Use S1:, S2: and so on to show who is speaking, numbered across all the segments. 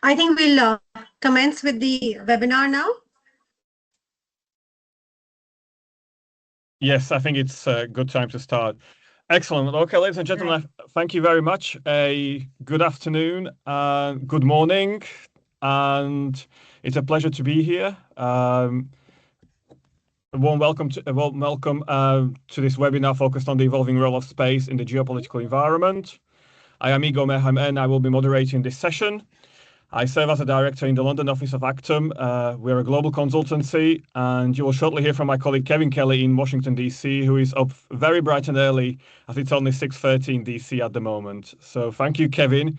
S1: I think we'll commence with the webinar now.
S2: Yes, I think it's a good time to start. Excellent. Okay, ladies and gentlemen, thank you very much. A good afternoon, good morning, and it's a pleasure to be here. A warm welcome to this webinar focused on the evolving role of space in the geopolitical environment. I am Igor Mehem and I will be moderating this session. I serve as a director in the London office of Actum. We're a global consultancy, and you will shortly hear from my colleague Kevin Kelly in Washington, D.C., who is up very bright and early, as it's only 6:30 in D.C. at the moment. So thank you, Kevin.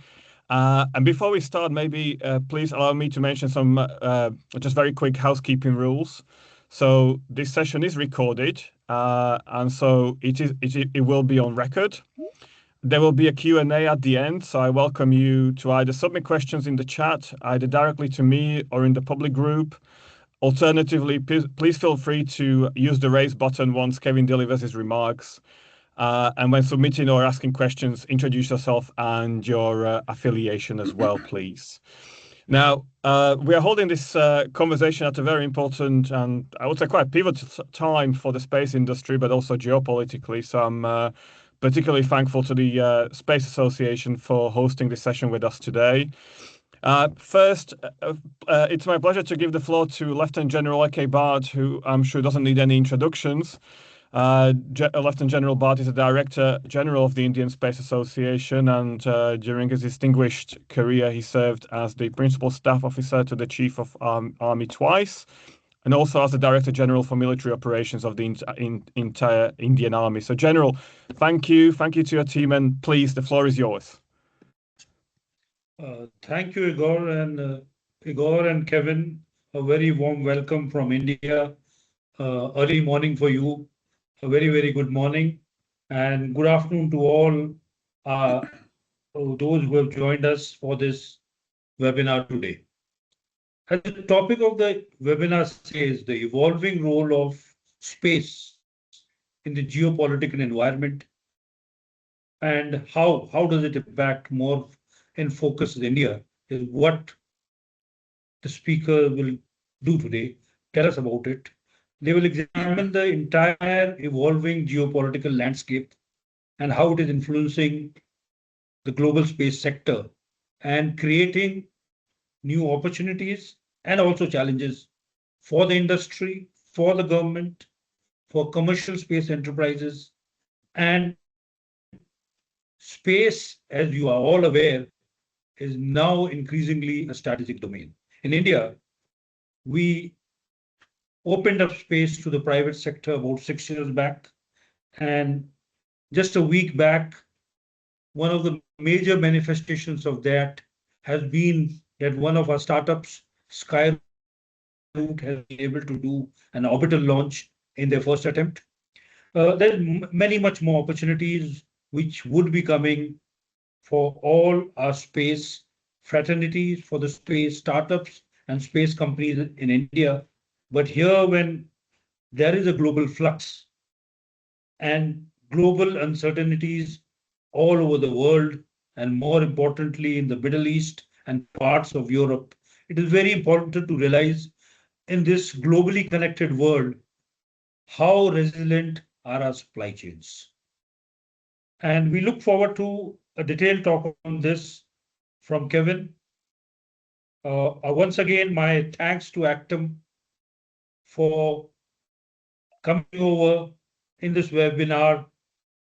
S2: And before we start, maybe please allow me to mention some just very quick housekeeping rules. So this session is recorded, and so it will be on record. There will be a Q&A at the end, so I welcome you to either submit questions in the chat, either directly to me or in the public group. Alternatively, please feel free to use the raise button once Kevin delivers his remarks. And when submitting or asking questions, introduce yourself and your affiliation as well, please. Now, we are holding this conversation at a very important and I would say quite pivotal time for the space industry, but also geopolitically. So I'm particularly thankful to the Space Association for hosting this session with us today. First, it's my pleasure to give the floor to Lieutenant General A.K. Bhatt, who I'm sure doesn't need any introductions. Lieutenant General Bhatt is the Director General of the Indian Space Association, and during his distinguished career, he served as the Principal Staff Officer to the Chief of Army twice, and also as the Director General for Military Operations of the entire Indian Army. So, General, thank you to your team, and please, the floor is yours.
S3: Thank you, Igor and Kevin. A very warm welcome from India. Early morning for you. A very, very good morning, and good afternoon to all those who have joined us for this webinar today. As the topic of the webinar says, the evolving role of space in the geopolitical environment and how does it impact more in focus in India is what the speaker will do today. Tell us about it. They will examine the entire evolving geopolitical landscape and how it is influencing the global space sector and creating new opportunities and also challenges for the industry, for the government, for commercial space enterprises. And space, as you are all aware, is now increasingly a strategic domain. In India, we opened up space to the private sector about 6 years back. And just a week back, one of the major manifestations of that has been that one of our startups, Skyroot, has been able to do an orbital launch in their first attempt. There's much more opportunities which would be coming for all our space fraternities, for the space startups and space companies in India. But here, when there is a global flux and global uncertainties all over the world, and more importantly in the Middle East and parts of Europe, it is very important to realize in this globally connected world, how resilient are our supply chains. And we look forward to a detailed talk on this from Kevin. Once again, my thanks to Actum for coming over in this webinar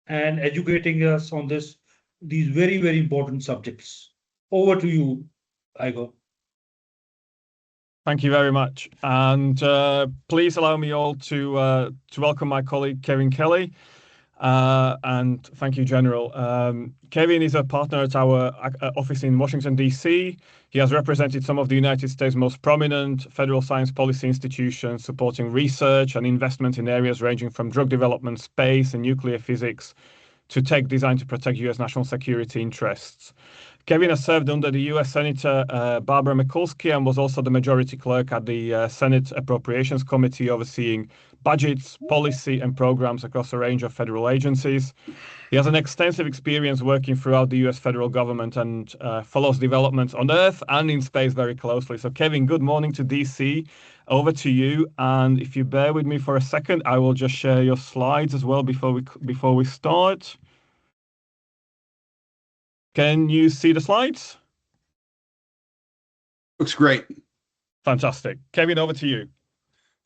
S3: and educating us on these very, very important subjects. Over to you, Igor.
S2: Thank you very much. And please allow me all to welcome my colleague, Kevin Kelly. And thank you, General. Kevin is a partner at our office in Washington, D.C. He has represented some of the United States' most prominent federal science policy institutions supporting research and investment in areas ranging from drug development, space, and nuclear physics to tech designed to protect U.S. national security interests. Kevin has served under the U.S. Senator Barbara Mikulski and was also the majority clerk at the Senate Appropriations Committee overseeing budgets, policy, and programs across a range of federal agencies. He has an extensive experience working throughout the US federal government and follows developments on Earth and in space very closely. So Kevin, good morning to DC. Over to you. And if you bear with me for a second, I will just share your slides as well before we start. Can you see the slides?
S4: Looks great.
S2: Fantastic. Kevin, over to you.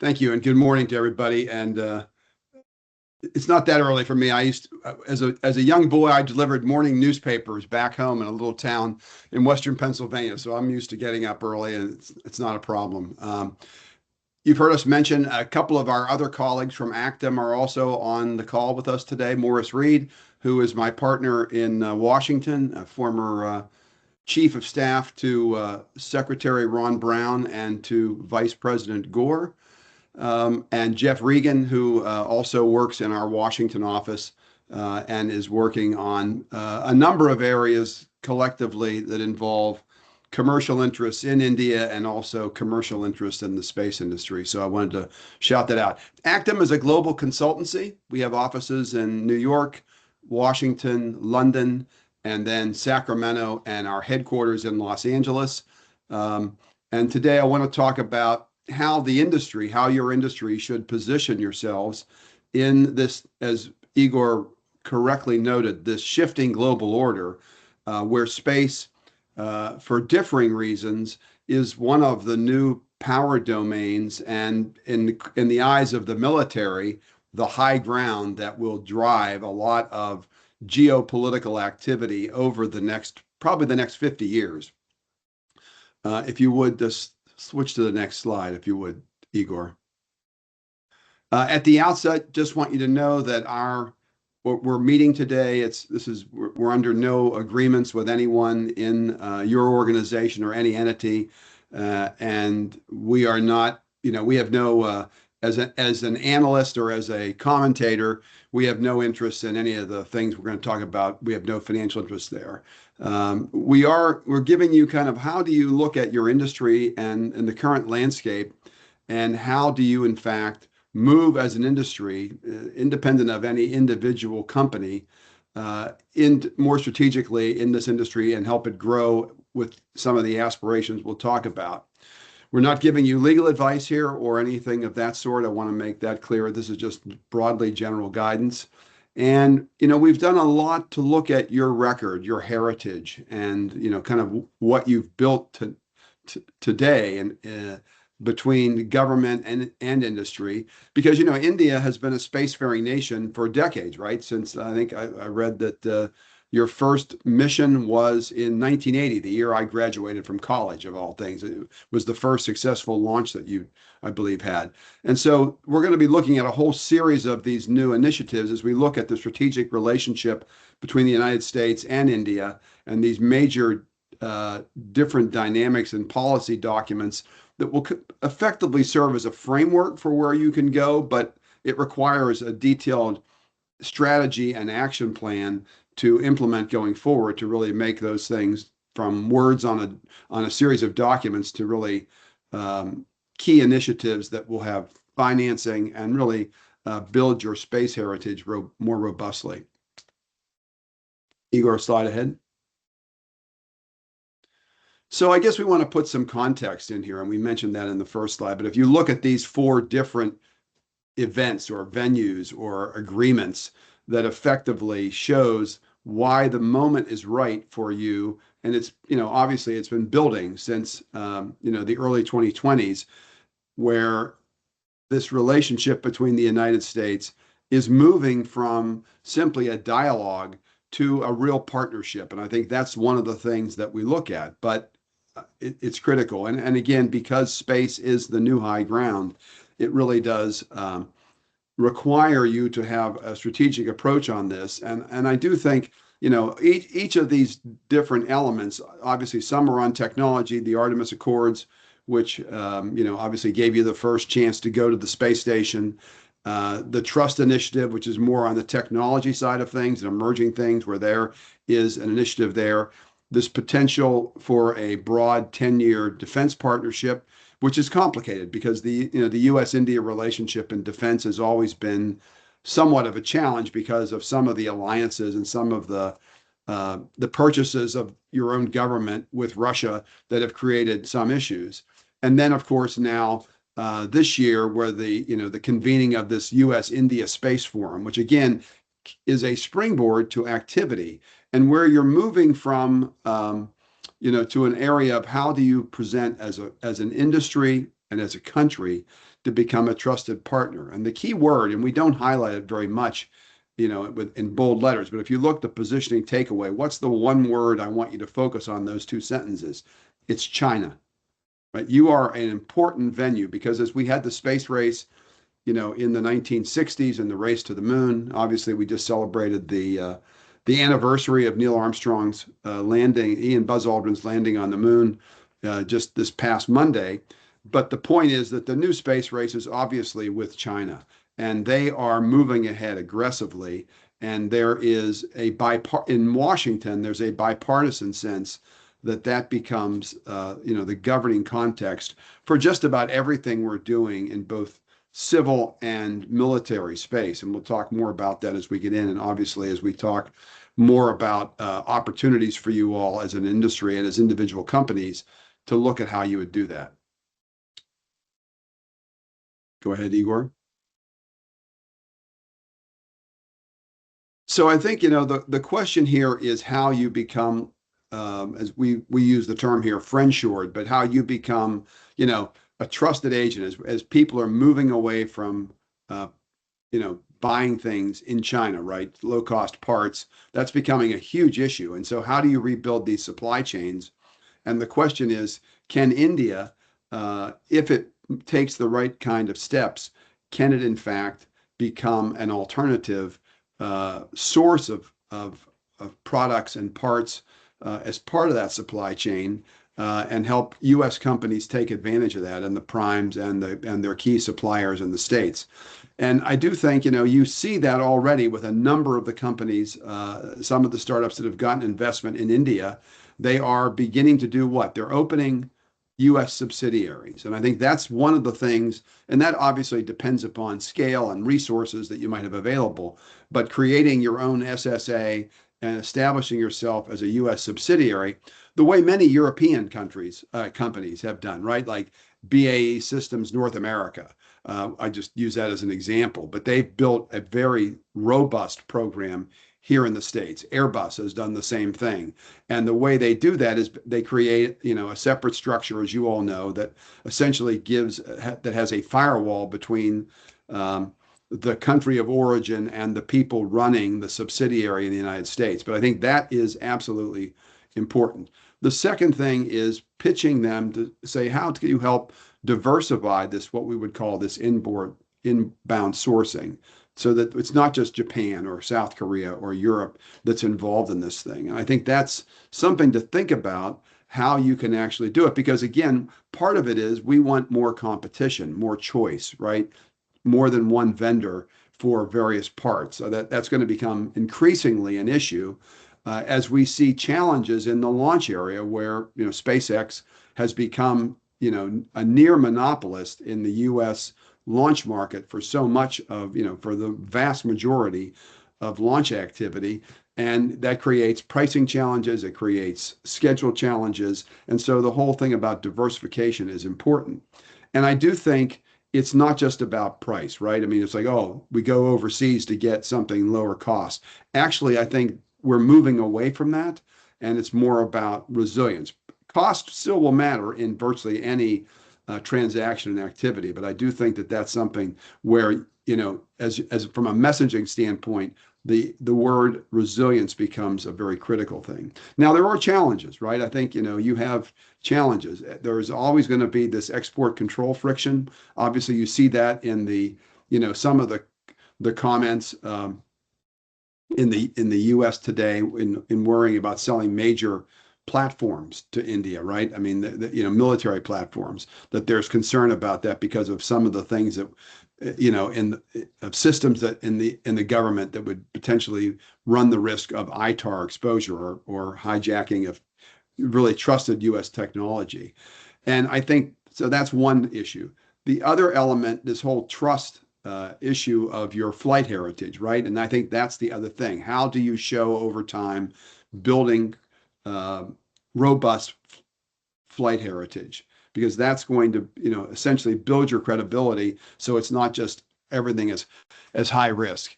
S4: Thank you, and good morning to everybody. And it's not that early for me. I used to, as a young boy, I delivered morning newspapers back home in a little town in Western Pennsylvania. So I'm used to getting up early, and it's not a problem. You've heard us mention a couple of our other colleagues from ACTM are also on the call with us today. Morris Reed, who is my partner in Washington, a former Chief of Staff to Secretary Ron Brown and to Vice President Gore. And Jeff Regan, who also works in our Washington office and is working on a number of areas collectively that involve commercial interests in India and also commercial interests in the space industry. So I wanted to shout that out. ACTM is a global consultancy. We have offices in New York, Washington, London, and then Sacramento, and our headquarters in Los Angeles. And today I want to talk about how your industry should position yourselves in this, as Igor correctly noted, this shifting global order where space, for differing reasons, is one of the new power domains, and in the eyes of the military, the high ground that will drive a lot of geopolitical activity over probably the next 50 years. If you would just switch to the next slide, if you would, Igor. At the outset, just want you to know that what we're meeting today, we're under no agreements with anyone in your organization or any entity, and we are not, we have no, as an analyst or as a commentator, we have no interest in any of the things we're going to talk about. We have no financial interest there. We're giving you kind of how do you look at your industry and the current landscape, and how do you in fact move as an industry, independent of any individual company, more strategically in this industry and help it grow with some of the aspirations we'll talk about. We're not giving you legal advice here or anything of that sort. I want to make that clear. This is just broadly general guidance. And, we've done a lot to look at your record, your heritage, and, kind of what you've built today and between government and industry, because, India has been a spacefaring nation for decades, right? Since I think I read that your first mission was in 1980, the year I graduated from college, of all things. It was the first successful launch that you, I believe, had. And so we're going to be looking at a whole series of these new initiatives as we look at the strategic relationship between the United States and India and these major different dynamics and policy documents that will effectively serve as a framework for where you can go, but it requires a detailed strategy and action plan to implement going forward to really make those things from words on a series of documents to really key initiatives that will have financing and really build your space heritage more robustly. Igor, slide ahead. So I guess we want to put some context in here, and we mentioned that in the first slide, but if you look at these 4 different events or venues or agreements that effectively shows why the moment is right for you. And it's, obviously it's been building since, the early 2020s, where this relationship between the United States is moving from simply a dialogue to a real partnership. And I think that's one of the things that we look at, but it's critical. And again, because space is the new high ground, it really does require you to have a strategic approach on this. And I do think, each of these different elements, obviously some are on technology, the Artemis Accords, which, obviously gave you the first chance to go to the space station. The Trust Initiative, which is more on the technology side of things and emerging things, where there is an initiative there. This potential for a broad 10-year defense partnership, which is complicated because the U.S.-India relationship in defense has always been somewhat of a challenge because of some of the alliances and some of the purchases of your own government with Russia that have created some issues. And then, of course, now this year, where the convening of this U.S.-India Space Forum, which again is a springboard to activity, and where you're moving from to an area of how do you present as an industry and as a country to become a trusted partner. And the key word, and we don't highlight it very much, in bold letters, but if you look the positioning takeaway, what's the one word I want you to focus on those two sentences? It's China, right? You are an important venue because as we had the space race, in the 1960s and the race to the moon, obviously we just celebrated the anniversary of Neil Armstrong's landing, Buzz Aldrin's landing on the moon just this past Monday. But the point is that the new space race is obviously with China, and they are moving ahead aggressively. And there is in Washington, there's a bipartisan sense that becomes, the governing context for just about everything we're doing in both civil and military space. And we'll talk more about that as we get in. And obviously, as we talk more about opportunities for you all as an industry and as individual companies to look at how you would do that. Go ahead, Igor. So I think, the question here is how you become, as we use the term here, friendshored, but how you become, a trusted agent as people are moving away from, buying things in China, right? Low cost parts. That's becoming a huge issue. And so how do you rebuild these supply chains? And the question is, can India, if it takes the right kind of steps, can it in fact become an alternative source of products and parts as part of that supply chain and help U.S. companies take advantage of that, and the primes and their key suppliers in the States. And I do think, you see that already with a number of the companies, some of the startups that have gotten investment in India. They are beginning to do what? They're opening U.S. subsidiaries. And I think that's one of the things, and that obviously depends upon scale and resources that you might have available, but creating your own SSA and establishing yourself as a U.S. subsidiary, the way many European companies have done, right? Like BAE Systems North America. I just use that as an example, but they've built a very robust program here in the States. Airbus has done the same thing. And the way they do that is they create, a separate structure, as you all know, that essentially that has a firewall between the country of origin and the people running the subsidiary in the United States. But I think that is absolutely important. The second thing is pitching them to say, how can you help diversify this, what we would call this inbound sourcing, so that it's not just Japan or South Korea or Europe that's involved in this thing. And I think that's something to think about, how you can actually do it. Because again, part of it is we want more competition, more choice, right? More than one vendor for various parts. So that's going to become increasingly an issue as we see challenges in the launch area where, SpaceX has become, a near monopolist in the U.S. launch market for so much of, for the vast majority of launch activity. And that creates pricing challenges, it creates schedule challenges. And so the whole thing about diversification is important. And I do think it's not just about price, right? I mean, it's like, oh, we go overseas to get something lower cost. Actually, I think we're moving away from that, and it's more about resilience. Cost still will matter in virtually any transaction and activity, but I do think that that's something where, as from a messaging standpoint, the word resilience becomes a very critical thing. Now, there are challenges, right? I think, you have challenges. There's always going to be this export control friction. Obviously, you see that in the, some of the comments in the U.S. today in worrying about selling major platforms to India, right? I mean, military platforms, that there's concern about that because of some of the things that, of systems that in the government that would potentially run the risk of ITAR exposure or hijacking of really trusted U.S. technology. And I think So that's one issue. The other element, this whole trust issue of your flight heritage, right? And I think that's the other thing. How do you show over time building robust flight heritage? Because that's going to, essentially build your credibility. So it's not just everything as high risk.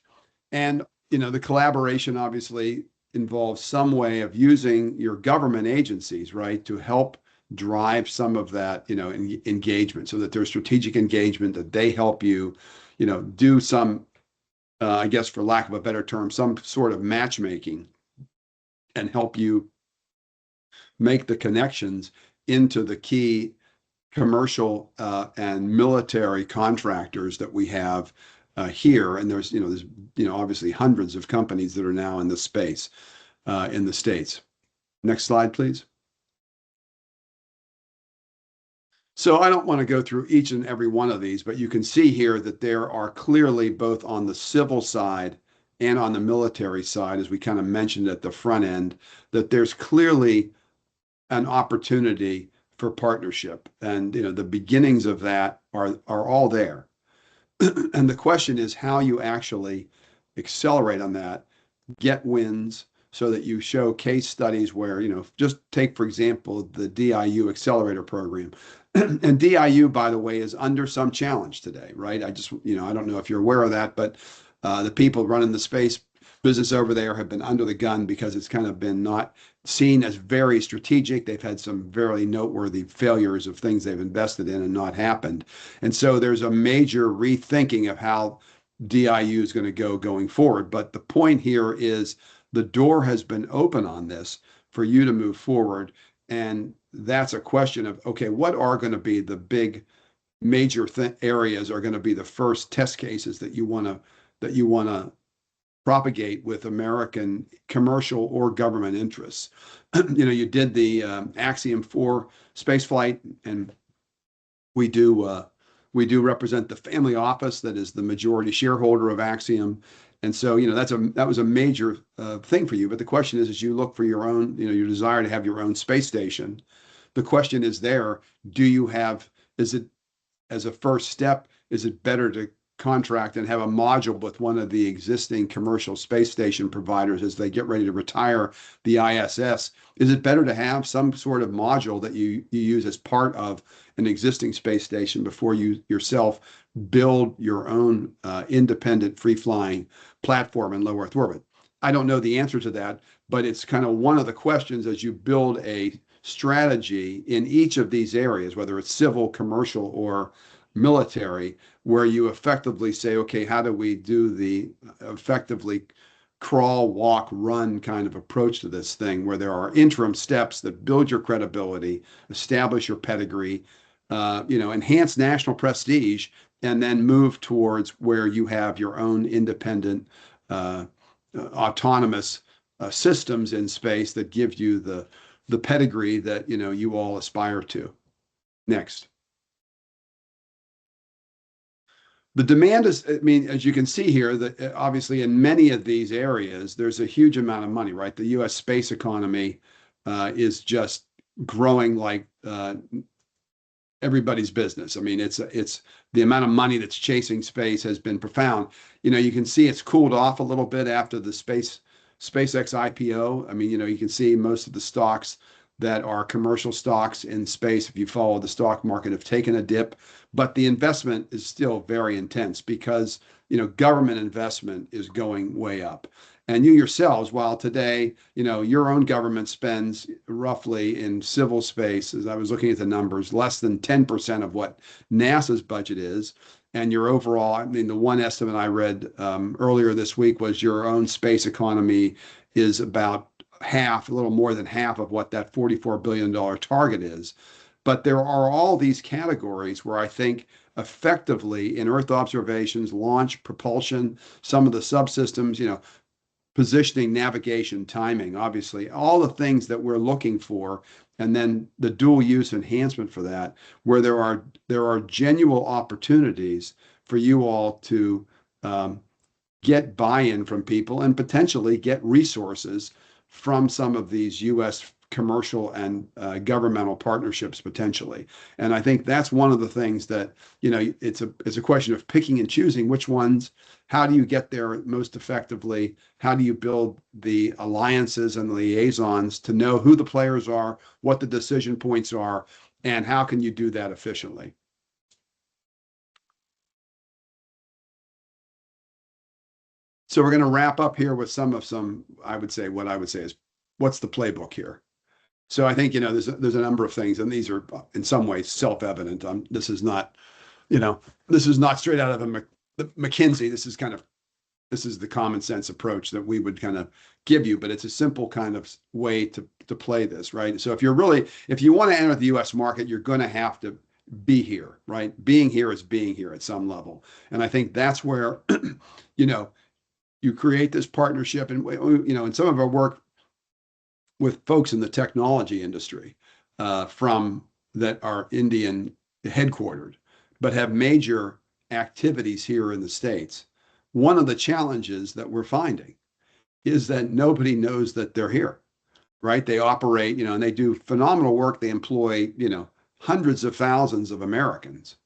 S4: And, the collaboration obviously involves some way of using your government agencies, right, to help drive some of that, engagement, so that there's strategic engagement, that they help you, do some, I guess, for lack of a better term, some sort of matchmaking and help you make the connections into the key commercial and military contractors that we have here. And there's obviously hundreds of companies that are now in the space in the States. Next slide, please. So I don't want to go through each and every one of these, but you can see here that there are clearly, both on the civil side and on the military side, as we kind of mentioned at the front end, that there's clearly an opportunity for partnership. And, the beginnings of that are all there. And the question is how you actually accelerate on that, get wins, so that you show case studies where, just take, for example, the DIU accelerator program. And DIU, by the way, is under some challenge today, right? I don't know if you're aware of that, but the people running the space business over there have been under the gun because it's kind of been not seen as very strategic. They've had some very noteworthy failures of things they've invested in and not happened. And so there's a major rethinking of how DIU is going to go going forward. But the point here is the door has been open on this for you to move forward. And that's a question of, okay, what are going to be the big major areas are going to be the first test cases that you want to propagate with American commercial or government interests. You did the Axiom 4 spaceflight, and we do represent the family office that is the majority shareholder of Axiom. And so, that was a major thing for you. But the question is, as you look for your own, your desire to have your own space station, the question is is it, as a first step, is it better to contract and have a module with one of the existing commercial space station providers as they get ready to retire the ISS? Is it better to have some sort of module that you use as part of an existing space station before you yourself build your own independent free-flying platform in low Earth orbit? I don't know the answer to that, but it's kind of one of the questions as you build a strategy in each of these areas, whether it's civil, commercial, or military, where you effectively say, okay, how do we do the effectively crawl, walk, run kind of approach to this thing, where there are interim steps that build your credibility, establish your pedigree, enhance national prestige, and then move towards where you have your own independent, autonomous systems in space that give you the pedigree that you all aspire to. Next. The demand is, as you can see here, that obviously in many of these areas, there's a huge amount of money, right? The US space economy is just growing like everybody's business. It's the amount of money that's chasing space has been profound. You can see it's cooled off a little bit after the SpaceX IPO. You can see most of the stocks that are commercial stocks in space, if you follow the stock market, have taken a dip, but the investment is still very intense because, government investment is going way up. And you yourselves, while today, your own government spends roughly in civil space, as I was looking at the numbers, less than 10% of what NASA's budget is. And your overall, the one estimate I read earlier this week was your own space economy is about half, a little more than half of what that $44 billion target is. But there are all these categories where I think effectively in Earth observations, launch, propulsion, some of the subsystems, positioning, navigation, timing, obviously, all the things that we're looking for, and then the dual use enhancement for that, where there are genuine opportunities for you all to get buy-in from people and potentially get resources from some of these US commercial and governmental partnerships potentially. And I think that's one of the things that, it's a question of picking and choosing which ones. How do you get there most effectively? How do you build the alliances and the liaisons to know who the players are, what the decision points are, and how can you do that efficiently? So we're going to wrap up here with I would say is what's the playbook here? So I think, there's a number of things, and these are in some ways self-evident. This is not straight out of McKinsey. This is the common sense approach that we would kind of give you, but it's a simple kind of way to play this, right? So if you want to enter the U.S. market, you're going to have to be here, right? Being here is being here at some level. And I think that's where, you create this partnership. And, in some of our work with folks in the technology industry that are Indian headquartered, but have major activities here in the States. One of the challenges that we're finding is that nobody knows that they're here, right? They operate, and they do phenomenal work. They employ, hundreds of thousands of Americans,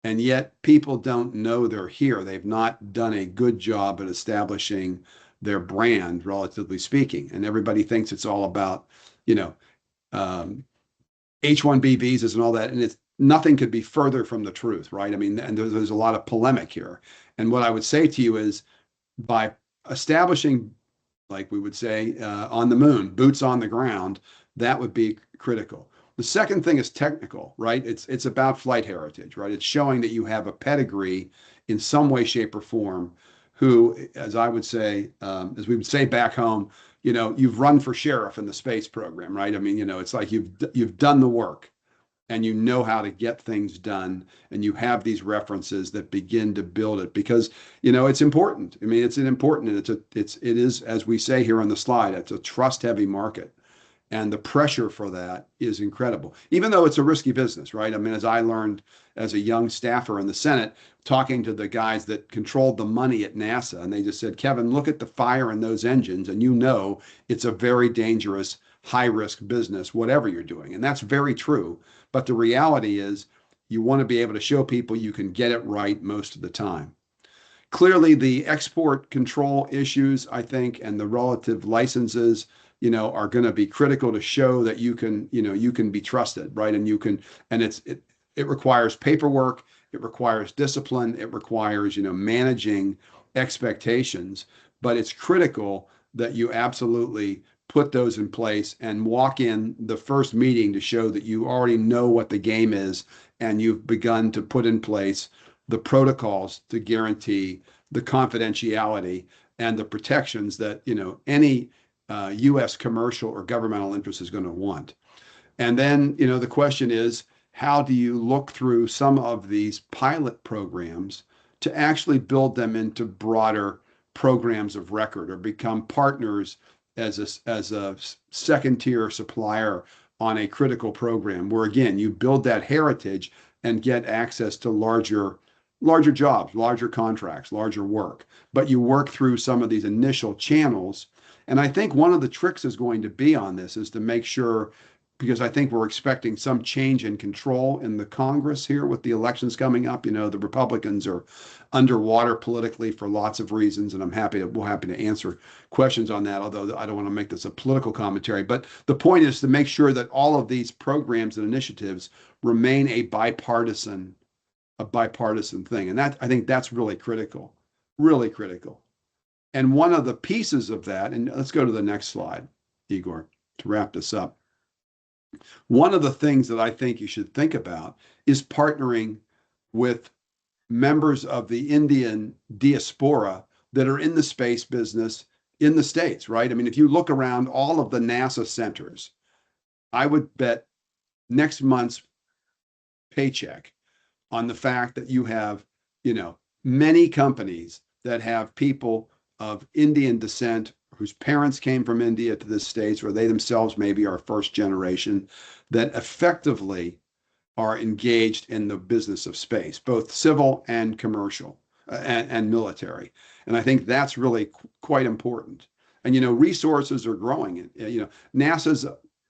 S4: and yet people don't know they're here. They've not done a good job at establishing their brand, relatively speaking. And everybody thinks it's all about, H-1B visas and all that. And nothing could be further from the truth, right? I mean, and there's a lot of polemic here. And what I would say to you is, by establishing, like we would say, on the moon, boots on the ground, that would be critical. The second thing is technical, right? It's about flight heritage, right? It's showing that you have a pedigree in some way, shape, or form, who, as I would say, as we would say back home, you've run for sheriff in the space program, right? I mean, it's like you've done the work, and you know how to get things done, and you have these references that begin to build it, because it's important. I mean, it's it is, as we say here on the slide, it's a trust-heavy market. And the pressure for that is incredible, even though it's a risky business, right? I mean, as I learned as a young staffer in the Senate, talking to the guys that controlled the money at NASA, and they just said, Kevin, look at the fire in those engines, and it's a very dangerous, high-risk business, whatever you're doing. And that's very true. But the reality is, you want to be able to show people you can get it right most of the time. Clearly, the export control issues, I think, and the relative licenses, are going to be critical to show that you can be trusted, right? And it requires paperwork, it requires discipline, it requires, managing expectations, but it's critical that you absolutely put those in place and walk in the first meeting to show that you already know what the game is, and you've begun to put in place the protocols to guarantee the confidentiality and the protections that, any U.S. commercial or governmental interest is going to want. And then, the question is, how do you look through some of these pilot programs to actually build them into broader programs of record, or become partners as a second-tier supplier on a critical program, where, again, you build that heritage and get access to larger jobs, larger contracts, larger work. But you work through some of these initial channels. And I think one of the tricks is going to be on this is to make sure, because I think we're expecting some change in control in the Congress here with the elections coming up. The Republicans are underwater politically for lots of reasons, and we're happy to answer questions on that, although I don't want to make this a political commentary. But the point is to make sure that all of these programs and initiatives remain a bipartisan thing. And I think that's really critical, really critical. And one of the pieces of that, and let's go to the next slide, Igor, to wrap this up. One of the things that I think you should think about is partnering with members of the Indian diaspora that are in the space business in the States, right? I mean, if you look around all of the NASA centers, I would bet next month's paycheck on the fact that you have, many companies that have people of Indian descent whose parents came from India to the States, or they themselves maybe are first generation, that effectively are engaged in the business of space, both civil and commercial and military. And I think that's really quite important. And, resources are growing. NASA's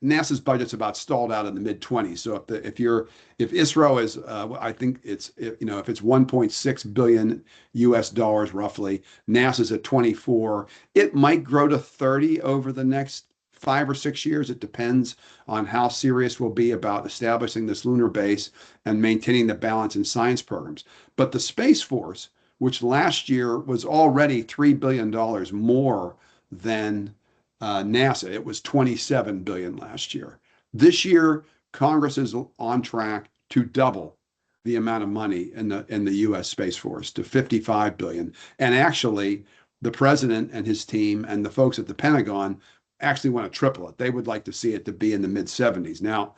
S4: NASA's budget's about stalled out in the mid-20s. So if ISRO is, I think it's, if it's 1.6 billion US dollars roughly, NASA's at 24, it might grow to 30 over the next 5 or 6 years. It depends on how serious we'll be about establishing this lunar base and maintaining the balance in science programs. But the Space Force, which last year was already $3 billion more than NASA, it was 27 billion last year. This year, Congress is on track to double the amount of money in the U.S. Space Force to 55 billion. And actually, the president and his team and the folks at the Pentagon actually want to triple it. They would like to see it to be in the mid 70s. Now,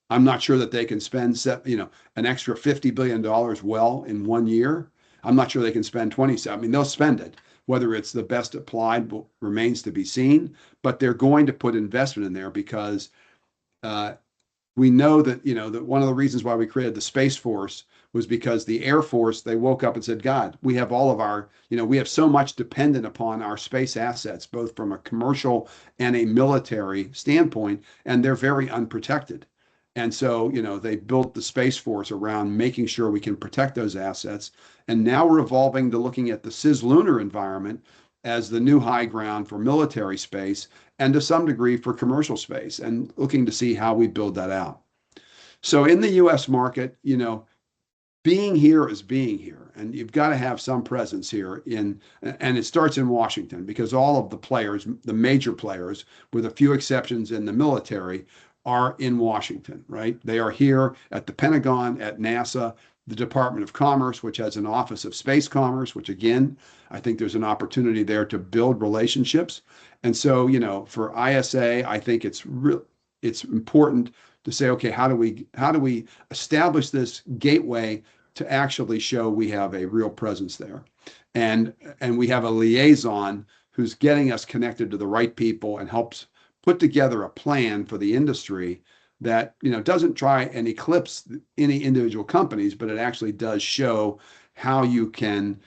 S4: I'm not sure that they can spend an extra $50 billion well in 1 year. I'm not sure they can spend 27. I mean, they'll spend it. Whether it's the best applied remains to be seen, but they're going to put investment in there because we know that, that one of the reasons why we created the Space Force was because the Air Force, they woke up and said, God, we have all of our, we have so much dependent upon our space assets, both from a commercial and a military standpoint, and they're very unprotected. And so, they built the Space Force around making sure we can protect those assets. And now we're evolving to looking at the cislunar environment as the new high ground for military space and to some degree for commercial space, and looking to see how we build that out. So in the US market, being here is being here, and you've got to have some presence here and it starts in Washington, because all of the players, the major players, with a few exceptions in the military, are in Washington, right? They are here at the Pentagon, at NASA, the Department of Commerce, which has an Office of Space Commerce, which again, I think there's an opportunity there to build relationships. And so, for ISA, I think it's important to say, okay, how do we establish this gateway to actually show we have a real presence there, and we have a liaison who's getting us connected to the right people and helps put together a plan for the industry that doesn't try and eclipse any individual companies, but it actually does show how you can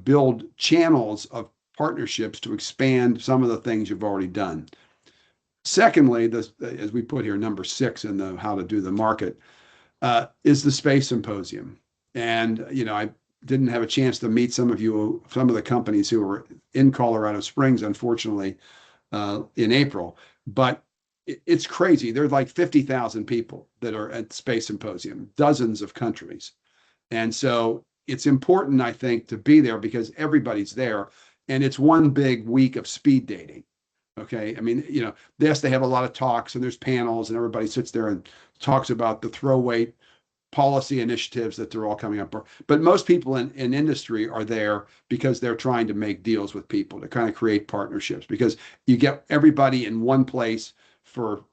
S4: build channels of partnerships to expand some of the things you've already done. Secondly, as we put here, number 6 in the how to do the market, is the Space Symposium. And I didn't have a chance to meet some of the companies who were in Colorado Springs, unfortunately, in April. But it's crazy. There's like 50,000 people that are at Space Symposium, dozens of countries. And so it's important, I think, to be there because everybody's there. And it's one big week of speed dating. Okay. I mean, yes, they have a lot of talks and there's panels and everybody sits there and talks about the throw weight policy initiatives that they're all coming up. But most people in industry are there because they're trying to make deals with people to kind of create partnerships, because you get everybody in one place for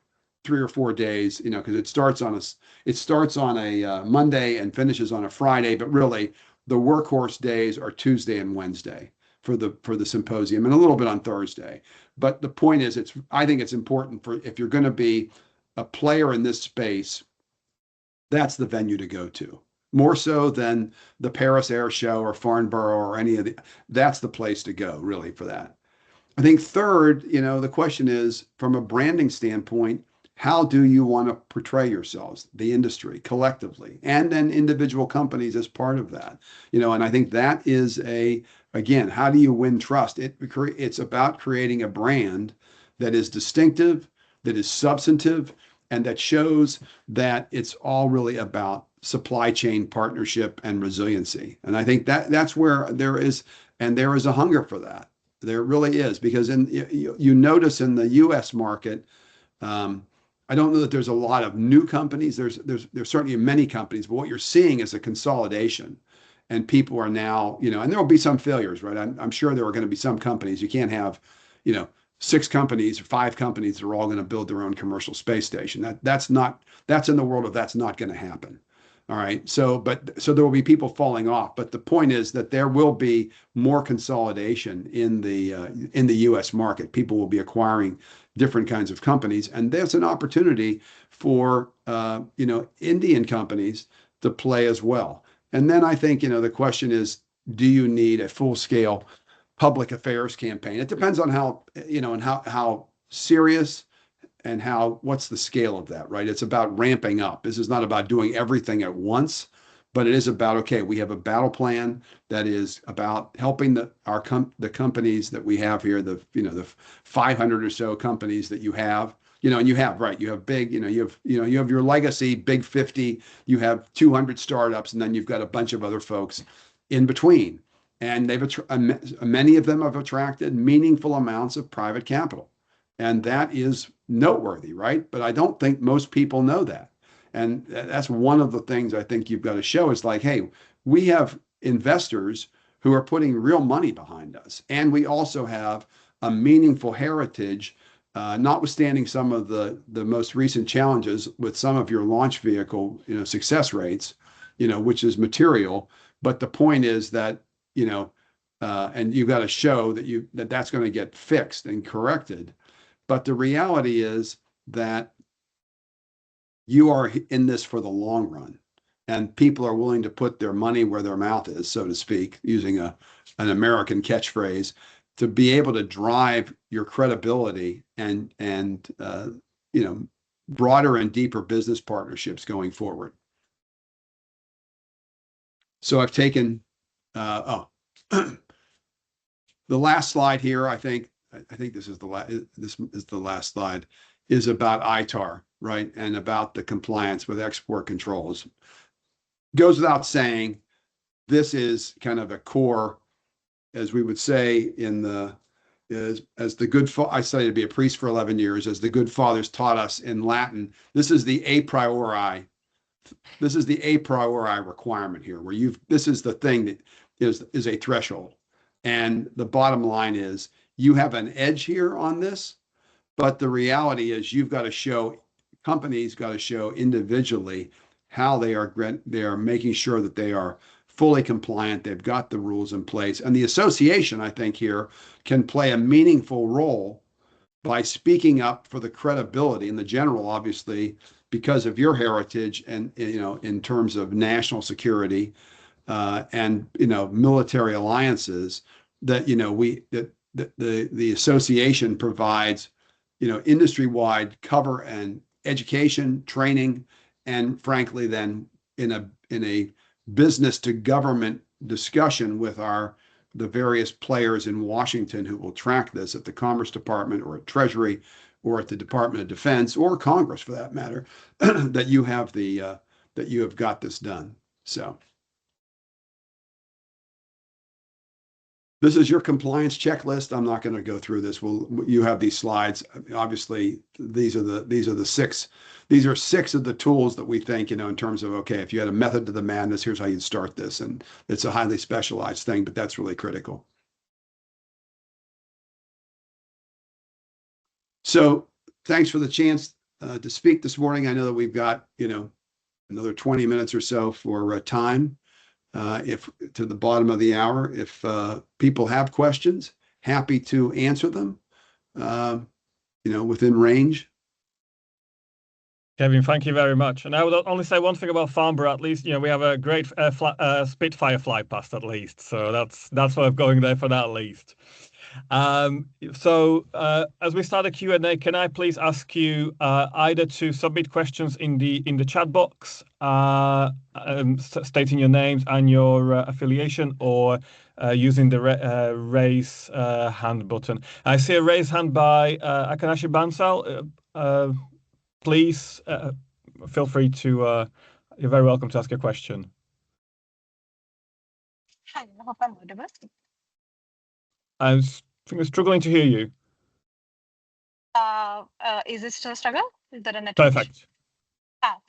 S4: 3 or 4 days, because it starts on a Monday and finishes on a Friday, but really the workhorse days are Tuesday and Wednesday for the symposium, and a little bit on Thursday. But the point is, I think it's important if you're going to be a player in this space, that's the venue to go to, more so than the Paris Air Show or Farnborough or any of that's the place to go really for that. I think third, the question is, from a branding standpoint, how do you want to portray yourselves, the industry collectively, and then individual companies as part of that? And I think that is again, how do you win trust? It's about creating a brand that is distinctive, that is substantive, and that shows that it's all really about supply chain partnership and resiliency. And I think that's where there is a hunger for that. There really is, because you notice in the U.S. market, I don't know that there's a lot of new companies. There's certainly many companies, but what you're seeing is a consolidation, and people are now, and there will be some failures, right? I'm sure there are going to be some companies. You can't have, 6 companies or 5 companies that are all going to build their own commercial space station. That's in the world of that's not going to happen. All right. So there will be people falling off, but the point is that there will be more consolidation in the U.S. market. People will be acquiring different kinds of companies, and there's an opportunity for Indian companies to play as well. And then I think the question is, do you need a full-scale public affairs campaign? It depends on how serious and what's the scale of that, right? It's about ramping up. This is not about doing everything at once, but it is about, okay, we have a battle plan that is about helping the companies that we have here, the 500 or so companies that you have, and you have, right, you have big, you have your legacy big 50, you have 200 startups, and then you've got a bunch of other folks in between. And many of them have attracted meaningful amounts of private capital. And that is noteworthy, right? But I don't think most people know that. And that's one of the things I think you've got to show is like, hey, we have investors who are putting real money behind us. And we also have a meaningful heritage, notwithstanding some of the most recent challenges with some of your launch vehicle, success rates, which is material. But the point is that, and you've got to show that that's going to get fixed and corrected. But the reality is that you are in this for the long run, and people are willing to put their money where their mouth is, so to speak, using an American catchphrase, to be able to drive your credibility and broader and deeper business partnerships going forward. So I've taken the last slide here. I think this is the last slide, is about ITAR, right? And about the compliance with export controls. Goes without saying, this is kind of a core, as we would say as the good, I studied to be a priest for 11 years, as the good fathers taught us in Latin, this is the a priori requirement here, where this is the thing that is a threshold. And the bottom line is you have an edge here on this, but the reality is companies got to show individually how they are making sure that they are fully compliant. They've got the rules in place. And the association, I think, here can play a meaningful role by speaking up for the credibility and the general, obviously, because of your heritage and, in terms of national security and, military alliances, that, the association provides, industry-wide cover and education, training, and frankly, then in a business to government discussion with the various players in Washington who will track this at the Commerce Department or at Treasury or at the Department of Defense or Congress, for that matter, that you have got this done. So this is your compliance checklist. I'm not going to go through this. You have these slides. Obviously, these are six of the tools that we think, in terms of, okay, if you had a method to the madness, here's how you'd start this. And it's a highly specialized thing, but that's really critical. So thanks for the chance to speak this morning. I know that we've got, another 20 minutes or so for time. If to the bottom of the hour, if people have questions, happy to answer them, within range.
S2: Kevin, thank you very much. And I would only say one thing about Farnborough. At least, we have a great Spitfire flight past, at least. So that's why I'm going there for that, at least. So as we start a Q&A, can I please ask you either to submit questions in the chat box, stating your names and your affiliation, or using the raise hand button. I see a raise hand by Akanashi Bansal. Please feel free to, you're very welcome to ask a question.
S5: Hi, I hope I'm audible.
S2: I'm struggling to hear you.
S5: Is it still a struggle? Is there a network issue?
S2: Perfect.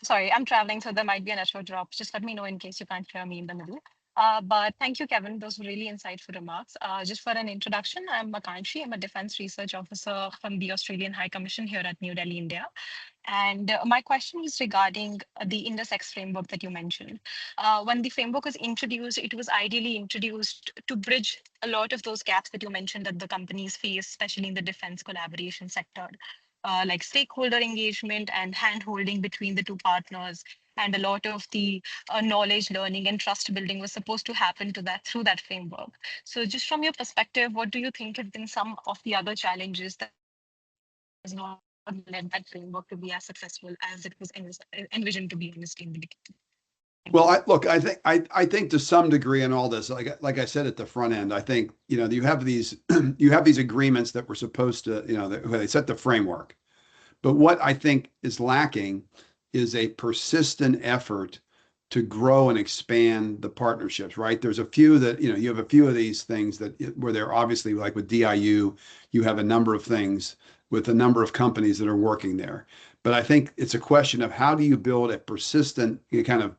S5: Sorry, I'm traveling, so there might be a network drop. Just let me know in case you can't hear me in the middle. But thank you, Kevin. Those were really insightful remarks. Just for an introduction, I'm Akanshi. I'm a Defense Research Officer from the Australian High Commission here at New Delhi, India. And my question is regarding the INDUS-X framework that you mentioned. When the framework was introduced, it was ideally introduced to bridge a lot of those gaps that you mentioned that the companies face, especially in the defense collaboration sector, like stakeholder engagement and hand-holding between the two partners. And a lot of the knowledge, learning, and trust building was supposed to happen through that framework. So just from your perspective, what do you think have been some of the other challenges that is not led that framework to be as successful as it was envisioned to be in the sustainability?
S4: Well, I think to some degree in all this, like I said at the front end, I think you have these agreements that were supposed to they set the framework, but what I think is lacking is a persistent effort to grow and expand the partnerships. Right? There's a few that you have a few of these things that where they're obviously like with DIU, you have a number of things with a number of companies that are working there. But I think it's a question of how do you build a persistent kind of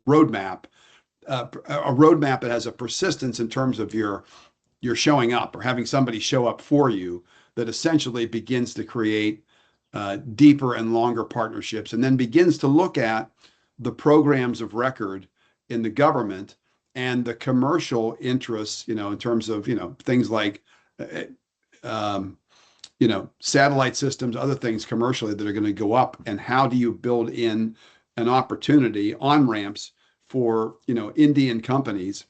S4: roadmap, a roadmap that has a persistence in terms of your showing up or having somebody show up for you that essentially begins to create deeper and longer partnerships, and then begins to look at the programs of record in the government and the commercial interests, in terms of things like satellite systems, other things commercially that are going to go up, and how do you build in an opportunity on ramps for Indian companies,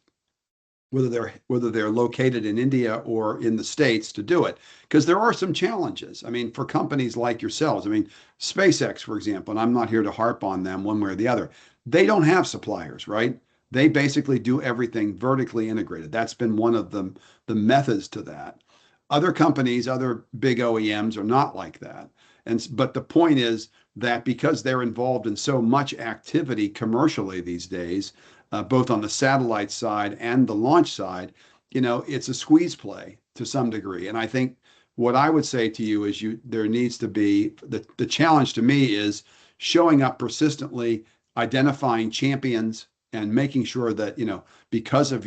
S4: whether they're located in India or in the States, to do it, because there are some challenges. I mean, for companies like yourselves, I mean, SpaceX, for example, and I'm not here to harp on them one way or the other, they don't have suppliers, right? They basically do everything vertically integrated. That's been one of the methods to that. Other companies, other big OEMs are not like that. But the point is that because they're involved in so much activity commercially these days, both on the satellite side and the launch side, it's a squeeze play to some degree. And I think what I would say to you is there needs to be the challenge to me is showing up persistently, identifying champions, and making sure that because of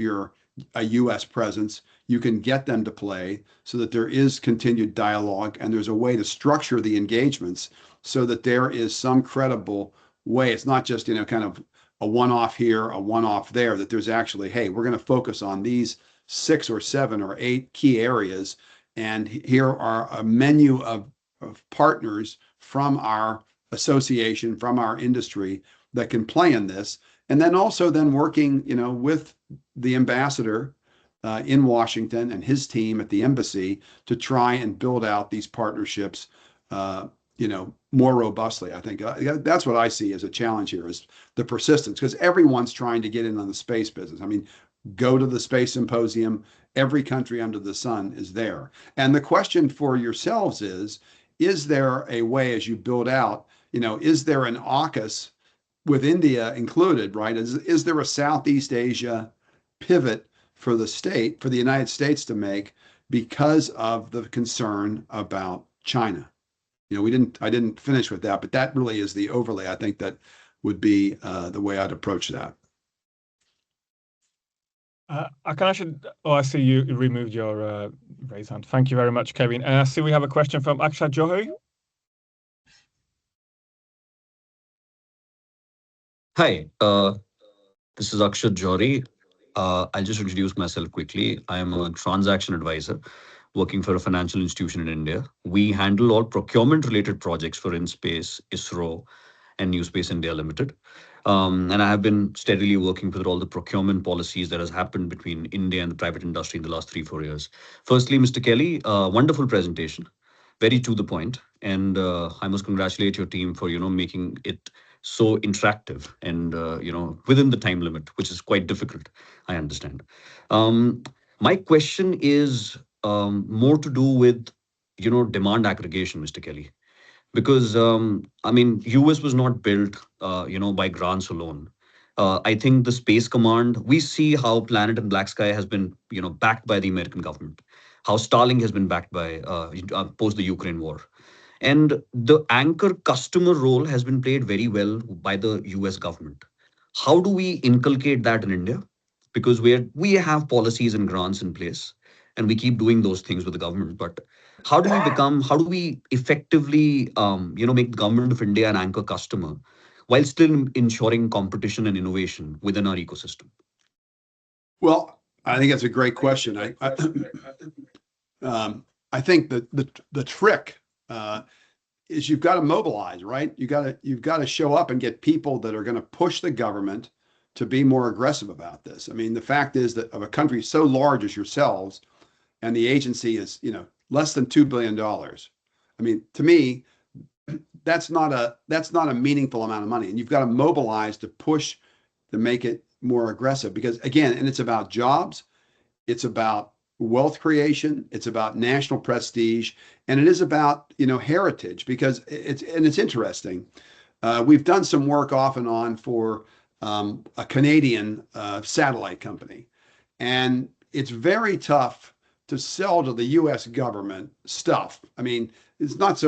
S4: a U.S. presence, you can get them to play so that there is continued dialogue and there's a way to structure the engagements so that there is some credible way. It's not just, kind of a one-off here, a one-off there, that there's actually, hey, we're going to focus on these 6 or 7 or 8 key areas. And here are a menu of partners from our association, from our industry that can play in this. And then also working, with the ambassador in Washington and his team at the embassy to try and build out these partnerships, more robustly. I think that's what I see as a challenge here is the persistence, because everyone's trying to get in on the space business. I mean, go to the space symposium. Every country under the sun is there. And the question for yourselves is there a way as you build out, is there an AUKUS with India included, right? Is there a Southeast Asia pivot for the United States to make because of the concern about China? I didn't finish with that, but that really is the overlay. I think that would be the way I'd approach that.
S2: I see you removed your raise hand. Thank you very much, Kevin. And I see we have a question from Akshat Johri.
S6: Hi, this is Akshat Johri. I'll just introduce myself quickly. I am a transaction advisor working for a financial institution in India. We handle all procurement-related projects for InSpace, ISRO, and New Space India Limited. And I have been steadily working with all the procurement policies that has happened between India and the private industry in the last 3-4 years. Firstly, Mr. Kelly, wonderful presentation, very to the point. And I must congratulate your team for, making it so interactive and, within the time limit, which is quite difficult, I understand. My question is more to do with, demand aggregation, Mr. Kelly, because, US was not built, by grants alone. I think the Space Command, we see how Planet and Black Sky has been, backed by the American government, how Starlink has been backed by post the Ukraine war. And the anchor customer role has been played very well by the US government. How do we inculcate that in India? Because we have policies and grants in place, and we keep doing those things with the government. But how do we effectively, make the government of India an anchor customer while still ensuring competition and innovation within our ecosystem?
S4: Well, I think that's a great question. I think the trick is you've got to mobilize, right? You've got to show up and get people that are going to push the government to be more aggressive about this. I mean, the fact is that of a country so large as yourselves, and the agency is, less than $2 billion. I mean, to me, that's not a meaningful amount of money. And you've got to mobilize to push to make it more aggressive because again, and it's about jobs, it's about wealth creation, it's about national prestige, and it is about, heritage because it's interesting. We've done some work off and on for a Canadian satellite company, and it's very tough to sell to the U.S. government stuff. I mean, it's not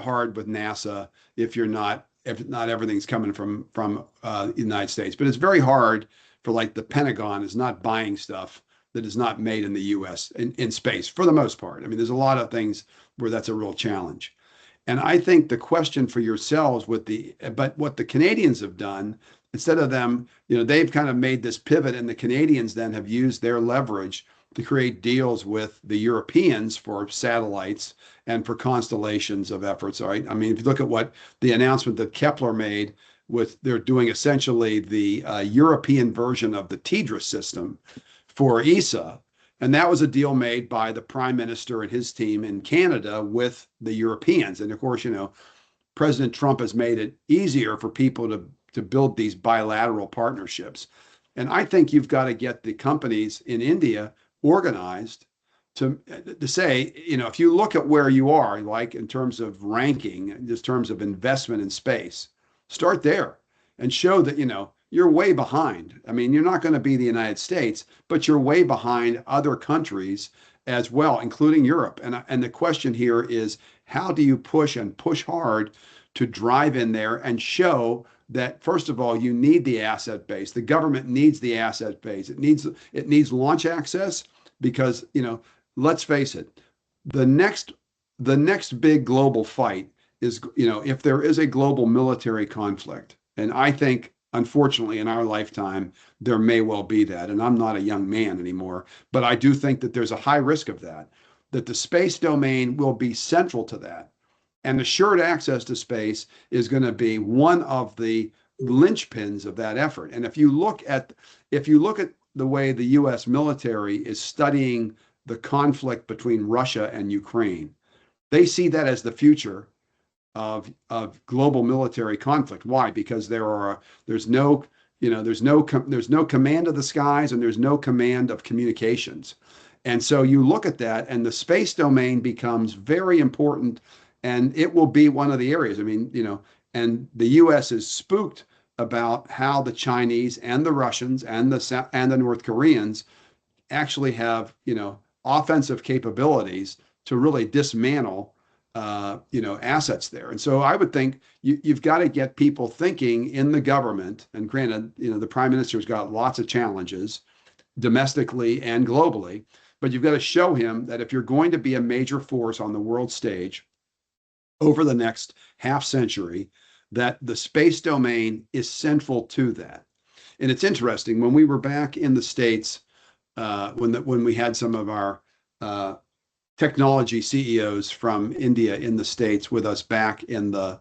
S4: hard with NASA if not everything's coming from the United States, but it's very hard for like the Pentagon is not buying stuff that is not made in the U.S. in space for the most part. I mean, there's a lot of things where that's a real challenge. And I think the question for yourselves but what the Canadians have done, instead of them, they've kind of made this pivot and the Canadians then have used their leverage to create deals with the Europeans for satellites and for constellations of efforts, all right? I mean, if you look at what the announcement that Kepler made they're doing essentially the European version of the TDRS system for ISA, and that was a deal made by the Prime Minister and his team in Canada with the Europeans. And of course, President Trump has made it easier for people to build these bilateral partnerships. And I think you've got to get the companies in India organized to say, if you look at where you are, like in terms of ranking, in terms of investment in space, start there and show that, you're way behind. I mean, you're not going to be the United States, but you're way behind other countries as well, including Europe. And the question here is, how do you push hard to drive in there and show that, first of all, you need the asset base. The government needs the asset base. It needs launch access because, let's face it, the next big global fight is, if there is a global military conflict, and I think, unfortunately, in our lifetime, there may well be that. And I'm not a young man anymore, but I do think that there's a high risk of that the space domain will be central to that. And assured access to space is going to be one of the linchpins of that effort. And if you look at the way the U.S. military is studying the conflict between Russia and Ukraine, they see that as the future of global military conflict. Why? Because there's no command of the skies and there's no command of communications. And so you look at that and the space domain becomes very important, and it will be one of the areas. I mean, and the US is spooked about how the Chinese and the Russians and the North Koreans actually have, offensive capabilities to really dismantle assets there. And so I would think you've got to get people thinking in the government, and granted, the Prime Minister's got lots of challenges domestically and globally, but you've got to show him that if you're going to be a major force on the world stage over the next half century, that the space domain is central to that. And it's interesting, when we were back in the States, when we had some of our technology CEOs from India in the States with us back in the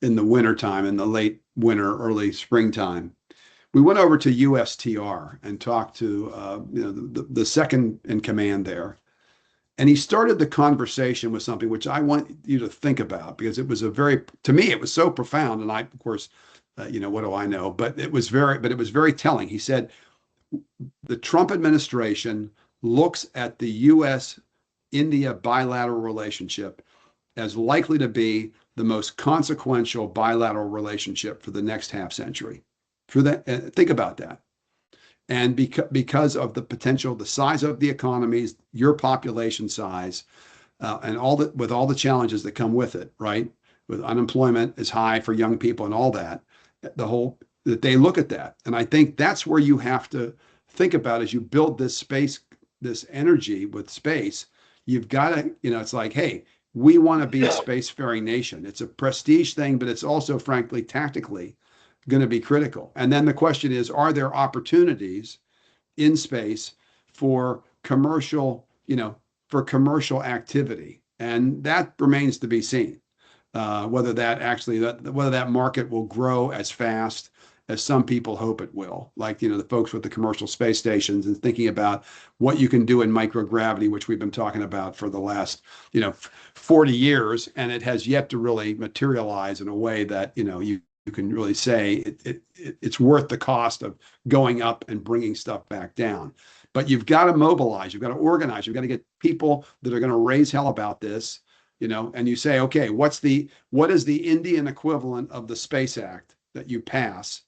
S4: wintertime, in the late winter, early springtime, we went over to USTR and talked to the second in command there. And he started the conversation with something which I want you to think about, because it was to me, it was so profound. And I, of course, what do I know? But it was very telling. He said, the Trump administration looks at the U.S.-India bilateral relationship as likely to be the most consequential bilateral relationship for the next half century. Think about that. And because of the potential, the size of the economies, your population size, and with all the challenges that come with it, right? With unemployment is high for young people and all that, that they look at that. And I think that's where you have to think about as you build this space, this energy with space. You've got to, it's like, hey, we want to be a spacefaring nation. It's a prestige thing, but it's also, frankly, tactically going to be critical. And then the question is, are there opportunities in space for commercial activity? And that remains to be seen, whether that market will grow as fast as some people hope it will. Like, the folks with the commercial space stations and thinking about what you can do in microgravity, which we've been talking about for the last, 40 years, and it has yet to really materialize in a way that, you can really say it's worth the cost of going up and bringing stuff back down. But you've got to mobilize, you've got to organize, you've got to get people that are going to raise hell about this, and you say, okay, what is the Indian equivalent of the Space Act that you pass,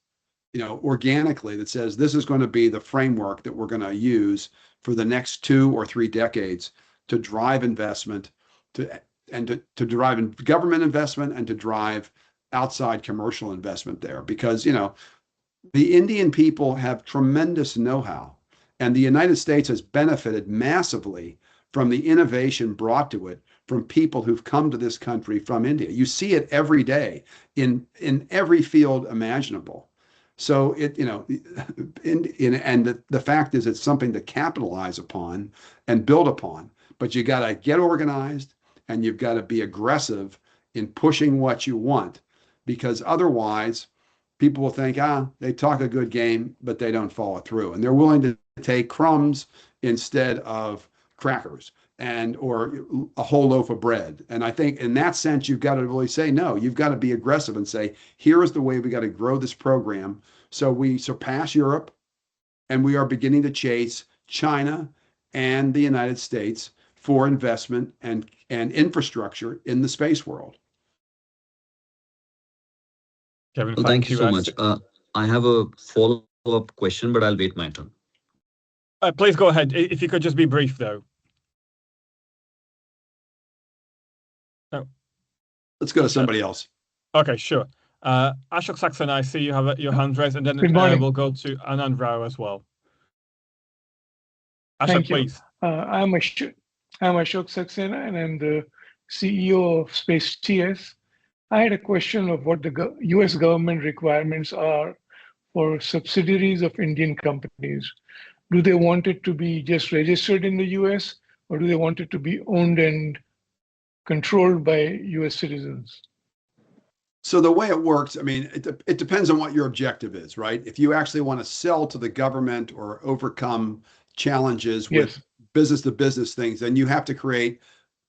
S4: organically, that says this is going to be the framework that we're going to use for the next 2 or 3 decades to drive investment, to drive government investment and to drive outside commercial investment there. Because, the Indian people have tremendous know-how, and the United States has benefited massively from the innovation brought to it from people who've come to this country from India. You see it every day in every field imaginable. So the fact is, it's something to capitalize upon and build upon. But you got to get organized, and you've got to be aggressive in pushing what you want, because otherwise people will think, they talk a good game, but they don't follow through. And they're willing to take crumbs instead of crackers or a whole loaf of bread. And I think in that sense, you've got to really say, no, you've got to be aggressive and say, here is the way we got to grow this program so we surpass Europe, and we are beginning to chase China and the United States for investment and infrastructure in the space world.
S2: Kevin,
S6: Well, thank you so much. I have a follow-up question, but I'll wait my turn.
S2: Please go ahead. If you could just be brief, though. Oh.
S4: Let's go to somebody else.
S2: Okay, sure. Ashok Saxon, I see you have your hand raised, and then we'll go to Anand Rao as well. Ashok,
S7: Thank you.
S2: please.
S7: I'm Ashok Saxena, and I'm the CEO of Space TS. I had a question of what the US government requirements are for subsidiaries of Indian companies. Do they want it to be just registered in the US, or do they want it to be owned and controlled by US citizens?
S4: So the way it works, I mean, it depends on what your objective is, right? If you actually want to sell to the government or overcome challenges with business-to-business things, then you have to create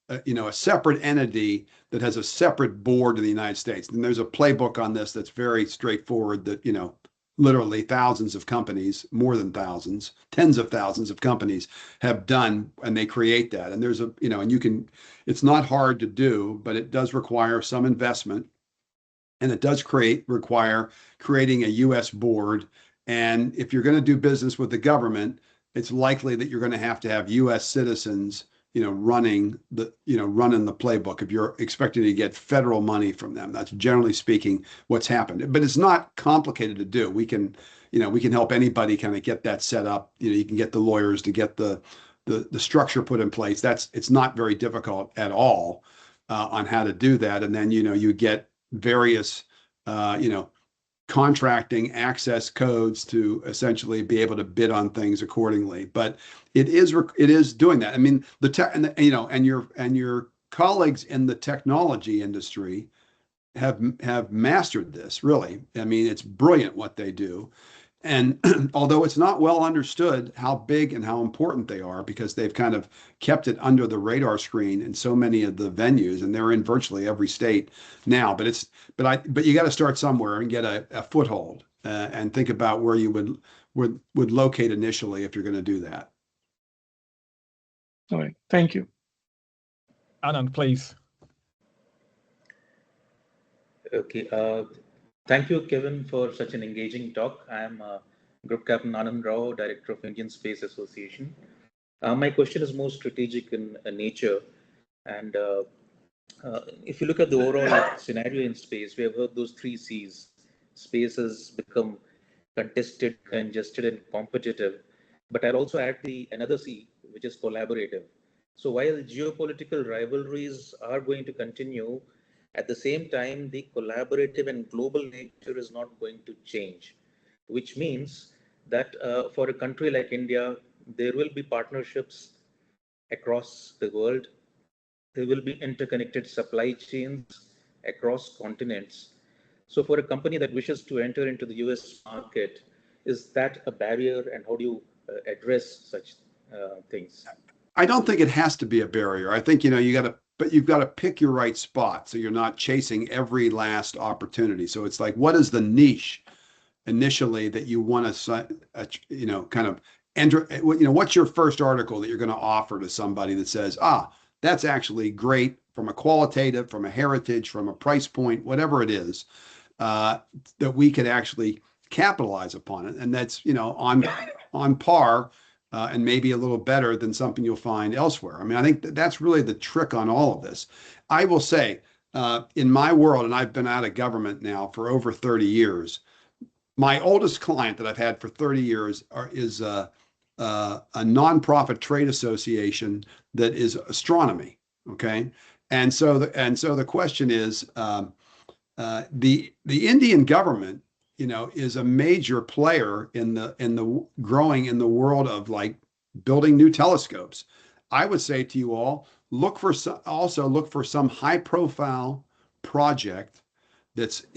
S4: a separate entity that has a separate board in the United States. And there's a playbook on this that's very straightforward, that, literally thousands of companies, more than thousands, tens of thousands of companies have done, and they create that. And there's it's not hard to do, but it does require some investment. And it does require creating a US board. And if you're going to do business with the government, it's likely that you're going to have US citizens running the playbook if you're expecting to get federal money from them. That's generally speaking what's happened. But it's not complicated to do. We can help anybody kind of get that set up. You can get the lawyers to get the structure put in place. It's not very difficult at all on how to do that. And then you get various contracting access codes to essentially be able to bid on things accordingly. But it is doing that. I mean, and your colleagues in the technology industry have mastered this, really. I mean, it's brilliant what they do. And although it's not well understood how big and how important they are, because they've kind of kept it under the radar screen in so many of the venues, and they're in virtually every state now. But you got to start somewhere and get a foothold and think about where you would locate initially if you're going to do that.
S7: All right. Thank you.
S2: Anand, please.
S8: Okay. Thank you, Kevin, for such an engaging talk. I am Group Captain Anand Rao, Director of Indian Space Association. My question is more strategic in nature. And if you look at the overall scenario in space, we have heard those 3 C's. Space has become contested, congested, and competitive. But I'll also add another C, which is collaborative. So while geopolitical rivalries are going to continue, at the same time, the collaborative and global nature is not going to change, which means that for a country like India, there will be partnerships across the world. There will be interconnected supply chains across continents. So for a company that wishes to enter into the US market, is that a barrier, and how do you address such things?
S4: I don't think it has to be a barrier. I think, but you've got to pick your right spot so you're not chasing every last opportunity. So it's like, what is the niche initially that you want to, kind of enter? What's your first article that you're going to offer to somebody that says, that's actually great from a qualitative, from a heritage, from a price point, whatever it is, that we could actually capitalize upon it. And that's, on par. And maybe a little better than something you'll find elsewhere. I mean, I think that's really the trick on all of this. I will say, in my world, and I've been out of government now for over 30 years, my oldest client that I've had for 30 years is a nonprofit trade association that is astronomy. Okay, and so the question is, the Indian government, is a major player in the growing in the world of like building new telescopes. I would say to you all, look for some high profile project that's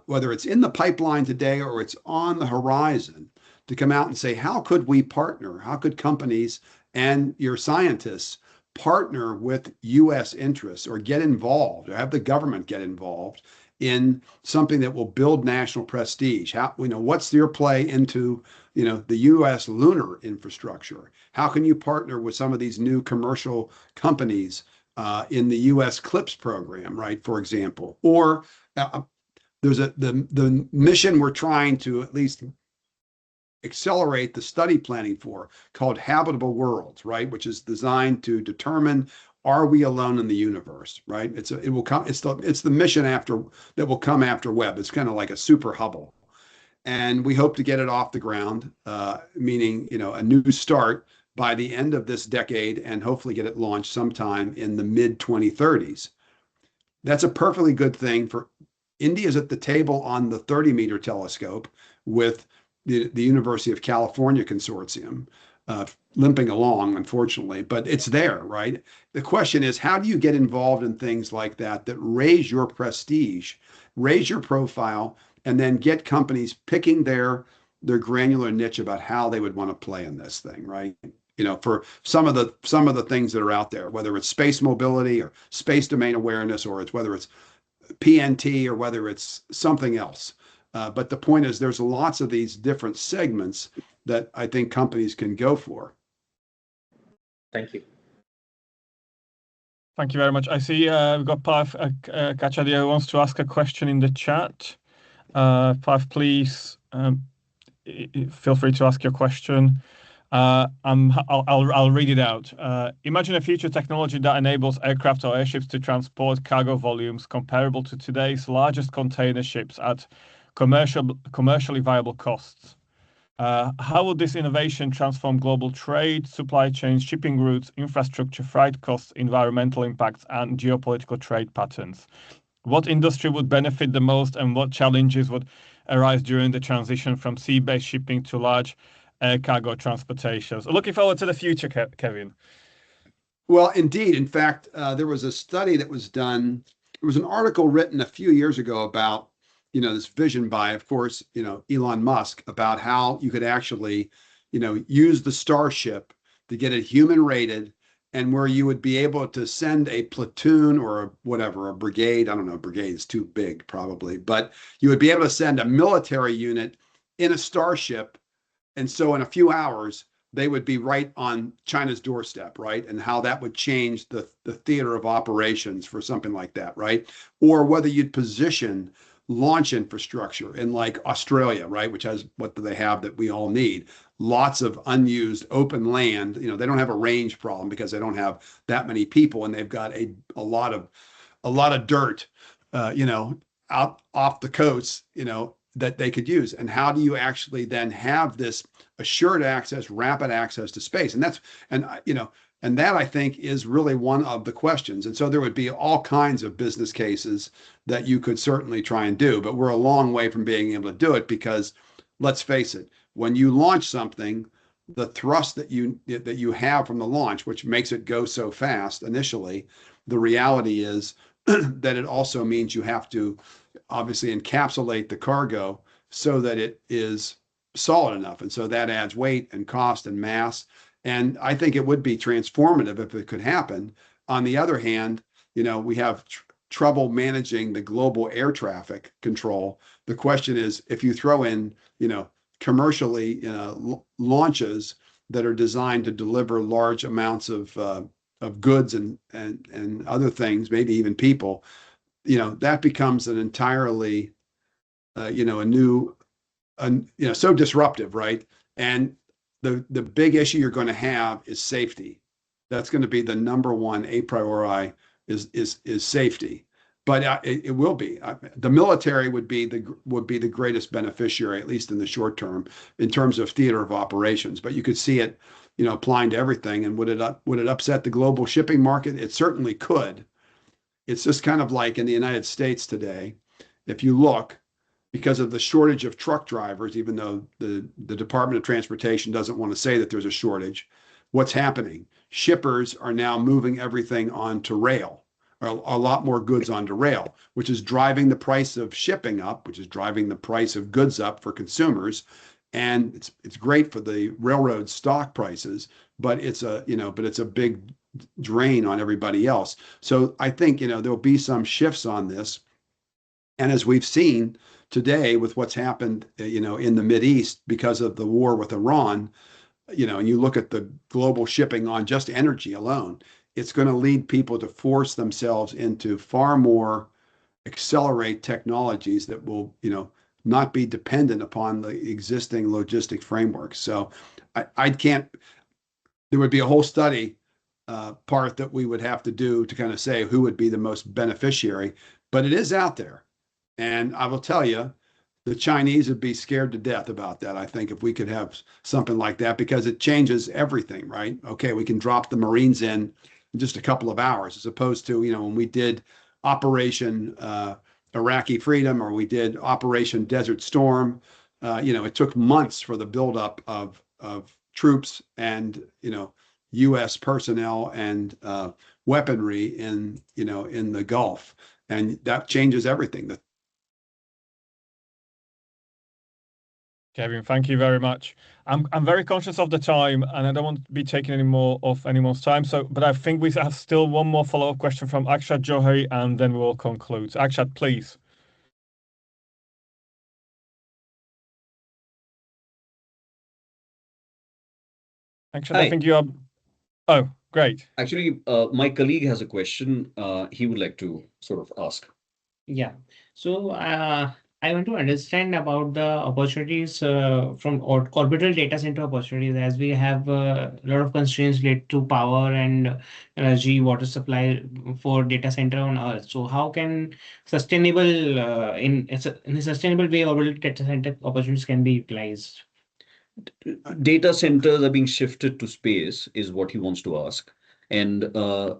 S4: whether it's in the pipeline today or it's on the horizon, to come out and say, how could we partner? How could companies and your scientists partner with U.S. interests, or get involved, or have the government get involved in something that will build national prestige? How, what's your play into, the U.S. lunar infrastructure? How can you partner with some of these new commercial companies in the U.S. CLIPS program, right? For example, or there's the mission we're trying to at least accelerate the study planning for, called Habitable Worlds, right? Which is designed to determine, are we alone in the universe, right? It's the mission that will come after Webb. It's kind of like a super Hubble. And we hope to get it off the ground, meaning, a new start by the end of this decade, and hopefully get it launched sometime in the mid 2030s. That's a perfectly good thing for India's at the table on the 30-meter telescope with the University of California consortium, limping along, unfortunately, but it's there, right? The question is, how do you get involved in things like that raise your prestige, raise your profile, and then get companies picking their granular niche about how they would want to play in this thing, right? For some of the things that are out there, whether it's space mobility or space domain awareness, or whether it's PNT or whether it's something else. But the point is, there's lots of these different segments that I think companies can go for.
S8: Thank you.
S2: Thank you very much. I see we've got Pav Kachadia who wants to ask a question in the chat. Pav, please feel free to ask your question. I'll read it out. Imagine a future technology that enables aircraft or airships to transport cargo volumes comparable to today's largest container ships at commercially viable costs. How would this innovation transform global trade, supply chains, shipping routes, infrastructure, freight costs, environmental impacts, and geopolitical trade patterns? What industry would benefit the most, and what challenges would arise during the transition from sea-based shipping to large air cargo transportation? So looking forward to the future, Kevin.
S4: Well, indeed. In fact, there was a study that was done. There was an article written a few years ago about, this vision by, of course, Elon Musk, about how you could actually, use the Starship to get it human rated, and where you would be able to send a platoon or a brigade. I don't know, brigade is too big probably, but you would be able to send a military unit in a Starship. And so in a few hours, they would be right on China's doorstep, right? And how that would change the theater of operations for something like that, right? Or whether you'd position launch infrastructure in like Australia, right? Which has, what do they have that we all need? Lots of unused open land. They don't have a range problem because they don't have that many people, and they've got a lot of dirt, out off the coast, that they could use. And how do you actually then have this assured access, rapid access to space? And that I think is really one of the questions. And so there would be all kinds of business cases that you could certainly try and do, but we're a long way from being able to do it, because let's face it, when you launch something, the thrust that you have from the launch, which makes it go so fast initially, the reality is that it also means you have to obviously encapsulate the cargo so that it is solid enough. And so that adds weight and cost and mass. And I think it would be transformative if it could happen. On the other hand, we have trouble managing the global air traffic control. The question is, if you throw in, commercially launches that are designed to deliver large amounts of goods and other things, maybe even people, that becomes an entirely, a new, so disruptive, right? And the big issue you're going to have is safety. That's going to be the number one a priori is safety. But it will be. The military would be the greatest beneficiary, at least in the short term, in terms of theater of operations. But you could see it, applying to everything. And would it upset the global shipping market? It certainly could. It's just kind of like in the United States today. If you look, because of the shortage of truck drivers, even though the Department of Transportation doesn't want to say that there's a shortage, what's happening? Shippers are now moving everything onto rail, or a lot more goods onto rail, which is driving the price of shipping up, which is driving the price of goods up for consumers. And it's great for the railroad stock prices, but it's a big drain on everybody else. So I think, there'll be some shifts on this. And as we've seen today with what's happened, in the Mideast because of the war with Iran, and you look at the global shipping on just energy alone, it's going to lead people to force themselves into far more accelerate technologies that will, not be dependent upon the existing logistic frameworks. So I can't, there would be a whole study part that we would have to do to kind of say who would be the most beneficiary, but it is out there. And I will tell you, the Chinese would be scared to death about that, I think, if we could have something like that, because it changes everything, right? Okay, we can drop the Marines in just a couple of hours, as opposed to, when we did Operation Iraqi Freedom, or we did Operation Desert Storm, it took months for the buildup of troops and, U.S. personnel and weaponry in the Gulf. And that changes everything.
S2: Kevin, thank you very much. I'm very conscious of the time, and I don't want to be taking any more time. But I think we have still one more follow-up question from Akshat Johari, and then we'll conclude. Akshat, please. Akshat,
S6: Hi.
S2: I think you are. Oh, great.
S6: Actually, my colleague has a question he would like to sort of ask.
S9: Yeah. So I want to understand about the opportunities from orbital data center opportunities, as we have a lot of constraints related to power and energy, water supply for data center on Earth. So how can sustainable in a sustainable way orbital data center opportunities can be utilized?
S6: Data centers are being shifted to space is what he wants to ask. And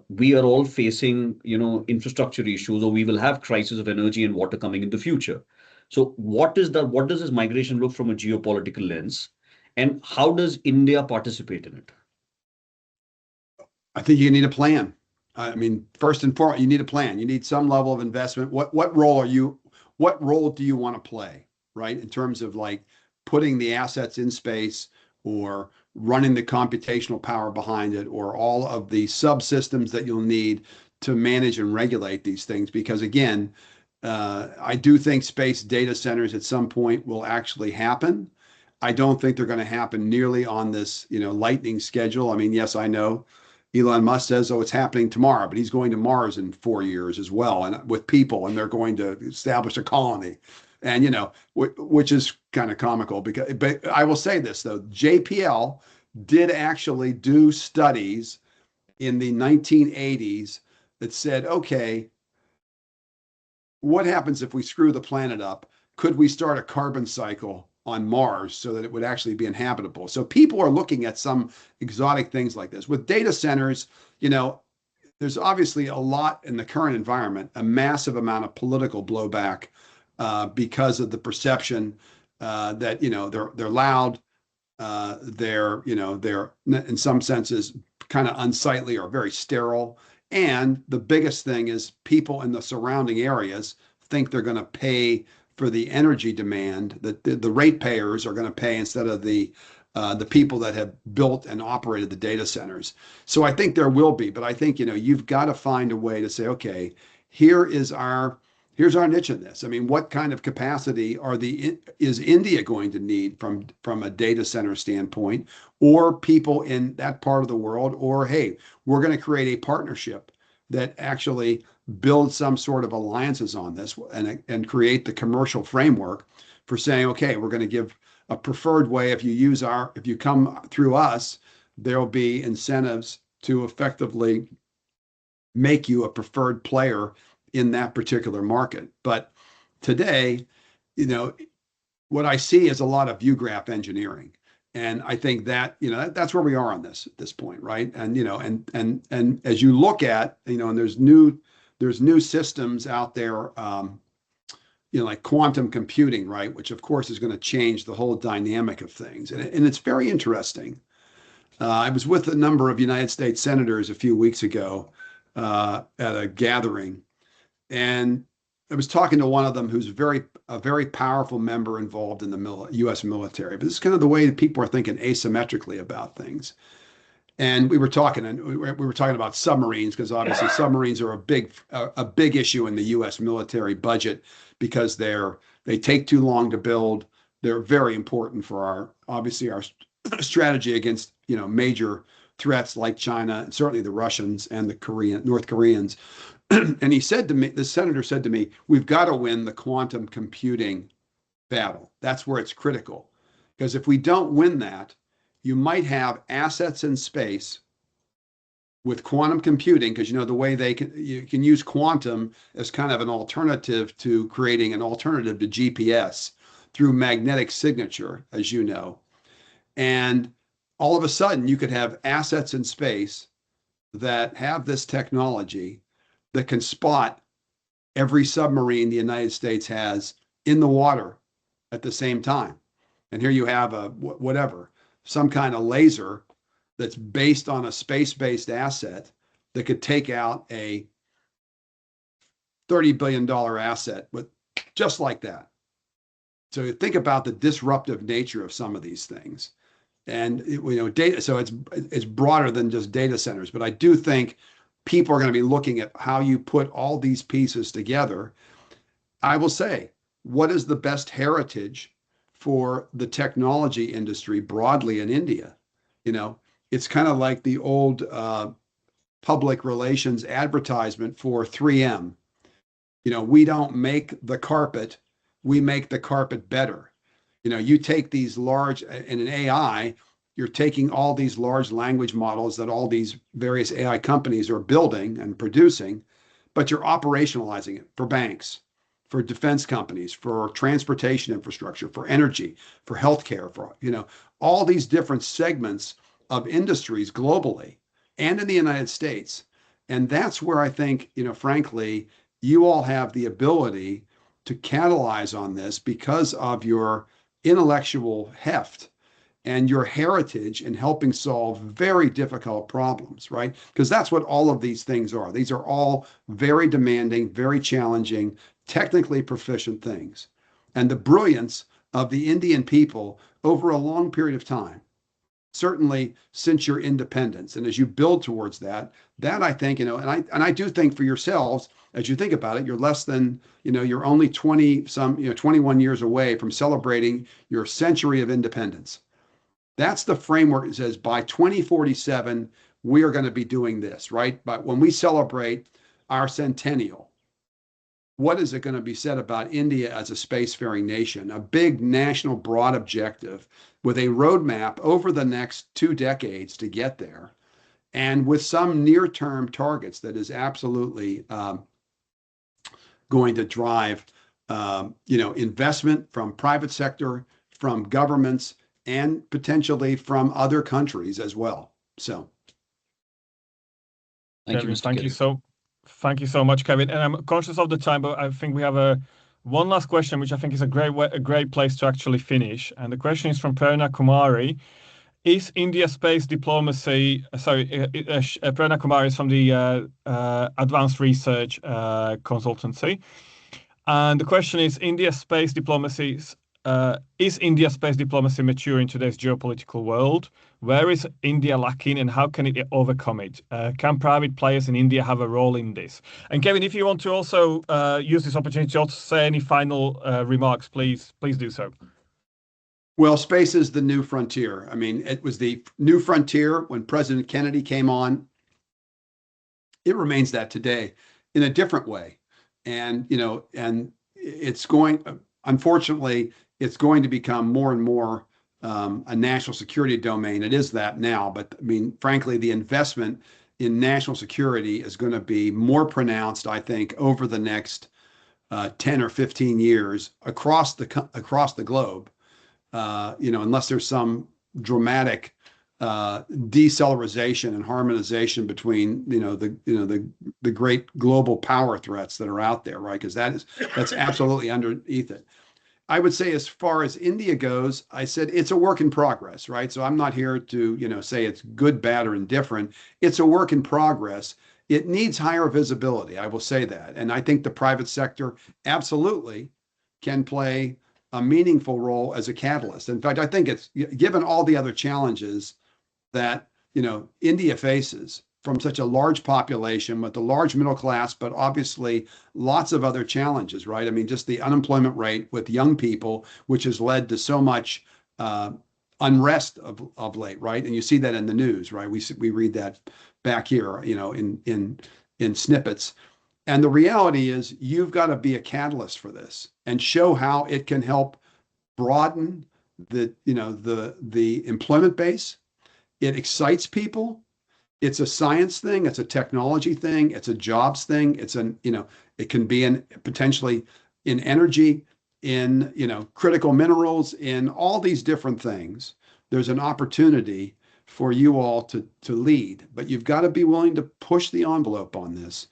S6: we are all facing, infrastructure issues, or we will have crisis of energy and water coming in the future. So what does this migration look from a geopolitical lens, and how does India participate in it?
S4: I think you need a plan. I mean, first and foremost, you need a plan. You need some level of investment. What role do you want to play, right? In terms of like putting the assets in space, or running the computational power behind it, or all of the subsystems that you'll need to manage and regulate these things. Because again, I do think space data centers at some point will actually happen. I don't think they're going to happen nearly on this, lightning schedule. I mean, yes, I know Elon Musk says, oh, it's happening tomorrow, but he's going to Mars in 4 years as well, and with people, and they're going to establish a colony. And, which is kind of comical, but I will say this, though, JPL did actually do studies in the 1980s that said, okay, what happens if we screw the planet up? Could we start a carbon cycle on Mars so that it would actually be inhabitable? So people are looking at some exotic things like this. With data centers, there's obviously a lot in the current environment, a massive amount of political blowback because of the perception that they're loud, they're in some senses kind of unsightly or very sterile, And the biggest thing is people in the surrounding areas think they're going to pay for the energy demand, that the ratepayers are going to pay instead of the people that have built and operated the data centers. So I think there will be, but I think, you've got to find a way to say, okay, here's our niche in this. I mean, what kind of capacity is India going to need from a data center standpoint, or people in that part of the world, or hey, we're going to create a partnership that actually builds some sort of alliances on this and create the commercial framework for saying, okay, we're going to give a preferred way. If you come through us, there'll be incentives to effectively make you a preferred player in that particular market. But today, what I see is a lot of view graph engineering. And I think that, that's where we are on this at this point, right? And, and as you look at, and there's new systems out there, like quantum computing, right? Which of course is going to change the whole dynamic of things. And it's very interesting. I was with a number of United States senators a few weeks ago at a gathering, and I was talking to one of them who's a very powerful member involved in the U.S. military. But this is kind of the way that people are thinking asymmetrically about things. And we were talking about submarines, because obviously submarines are a big issue in the U.S. military budget because they take too long to build. They're very important for our strategy against major threats like China, and certainly the Russians and the North Koreans. And he said to me, the senator said to me, we've got to win the quantum computing battle. That's where it's critical. Because if we don't win that, you might have assets in space with quantum computing, because the way you can use quantum as kind of an alternative to creating an alternative to GPS through magnetic signature, as you know. And all of a sudden you could have assets in space that have this technology that can spot every submarine the United States has in the water at the same time. And here you have some kind of laser that's based on a space-based asset that could take out a $30 billion asset just like that. So you think about the disruptive nature of some of these things. And data, so it's broader than just data centers, but I do think people are going to be looking at how you put all these pieces together. I will say, what is the best heritage for the technology industry broadly in India? It's kind of like the old public relations advertisement for 3M. We don't make the carpet, we make the carpet better. You take these large, in an AI, you're taking all these large language models that all these various AI companies are building and producing, but you're operationalizing it for banks, for defense companies, for transportation infrastructure, for energy, for healthcare, for, all these different segments of industries globally and in the United States. And that's where I think, frankly, you all have the ability to catalyze on this because of your intellectual heft and your heritage in helping solve very difficult problems, right? Because that's what all of these things are. These are all very demanding, very challenging, technically proficient things. And the brilliance of the Indian people over a long period of time, certainly since your independence, and as you build towards that I think, and I do think for yourselves, as you think about it, you're less than, you're only 21 years away from celebrating your century of independence. That's the framework that says by 2047, we are going to be doing this, right? But when we celebrate our centennial, what is it going to be said about India as a spacefaring nation? A big national broad objective with a roadmap over the next 2 decades to get there, and with some near-term targets that is absolutely going to drive, investment from private sector, from governments, and potentially from other countries as well. So,
S6: Thank you,
S2: Kevin,
S6: Mr.
S2: thank you so much, Kevin. And I'm conscious of the time, but I think we have one last question, which I think is a great place to actually finish. And the question is from Perna Kumari. is India space diplomacy, Prerna Kumar is from the Advanced Research Consultancy. And the question is, is India space diplomacy mature in today's geopolitical world? Where is India lacking and how can it overcome it? Can private players in India have a role in this? And Kevin, if you want to also use this opportunity to also say any final remarks, please do so.
S4: Well, space is the new frontier. I mean, it was the new frontier when President Kennedy came on. It remains that today in a different way. And, and it's going, unfortunately, it's going to become more and more a national security domain. It is that now, but I mean, frankly, the investment in national security is going to be more pronounced, I think, over the next 10 or 15 years across the globe. Unless there's some dramatic deceleration and harmonization between the great global power threats that are out there, right? Because that's absolutely underneath it. I would say, as far as India goes, I said it's a work in progress, right? So I'm not here to say it's good, bad, or indifferent. It's a work in progress. It needs higher visibility. I will say that, and I think the private sector absolutely can play a meaningful role as a catalyst. In fact, I think it's, given all the other challenges that India faces from such a large population with a large middle class, but obviously lots of other challenges, right? I mean, just the unemployment rate with young people, which has led to so much unrest of late, right? And you see that in the news, right? We read that back here, in snippets. And the reality is, you've got to be a catalyst for this and show how it can help broaden the employment base. It excites people. It's a science thing. It's a technology thing. It's a jobs thing. It can be potentially in energy, in critical minerals, in all these different things. There's an opportunity for you all to lead, but you've got to be willing to push the envelope on this.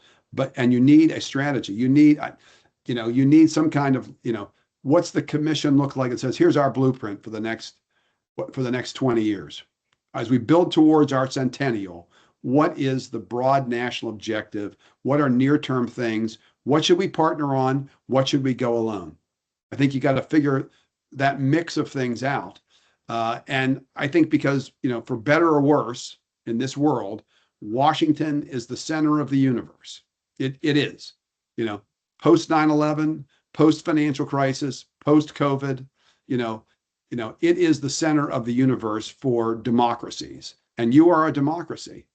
S4: And you need a strategy. You need some kind of, what's the commission look like? It says, here's our blueprint for the next 20 years. As we build towards our centennial, what is the broad national objective? What are near-term things? What should we partner on? What should we go alone? I think you got to figure that mix of things out. And I think because, for better or worse in this world, Washington is the center of the universe. It is, post 9/11, post financial crisis, post COVID, it is the center of the universe for democracies, and you are a democracy.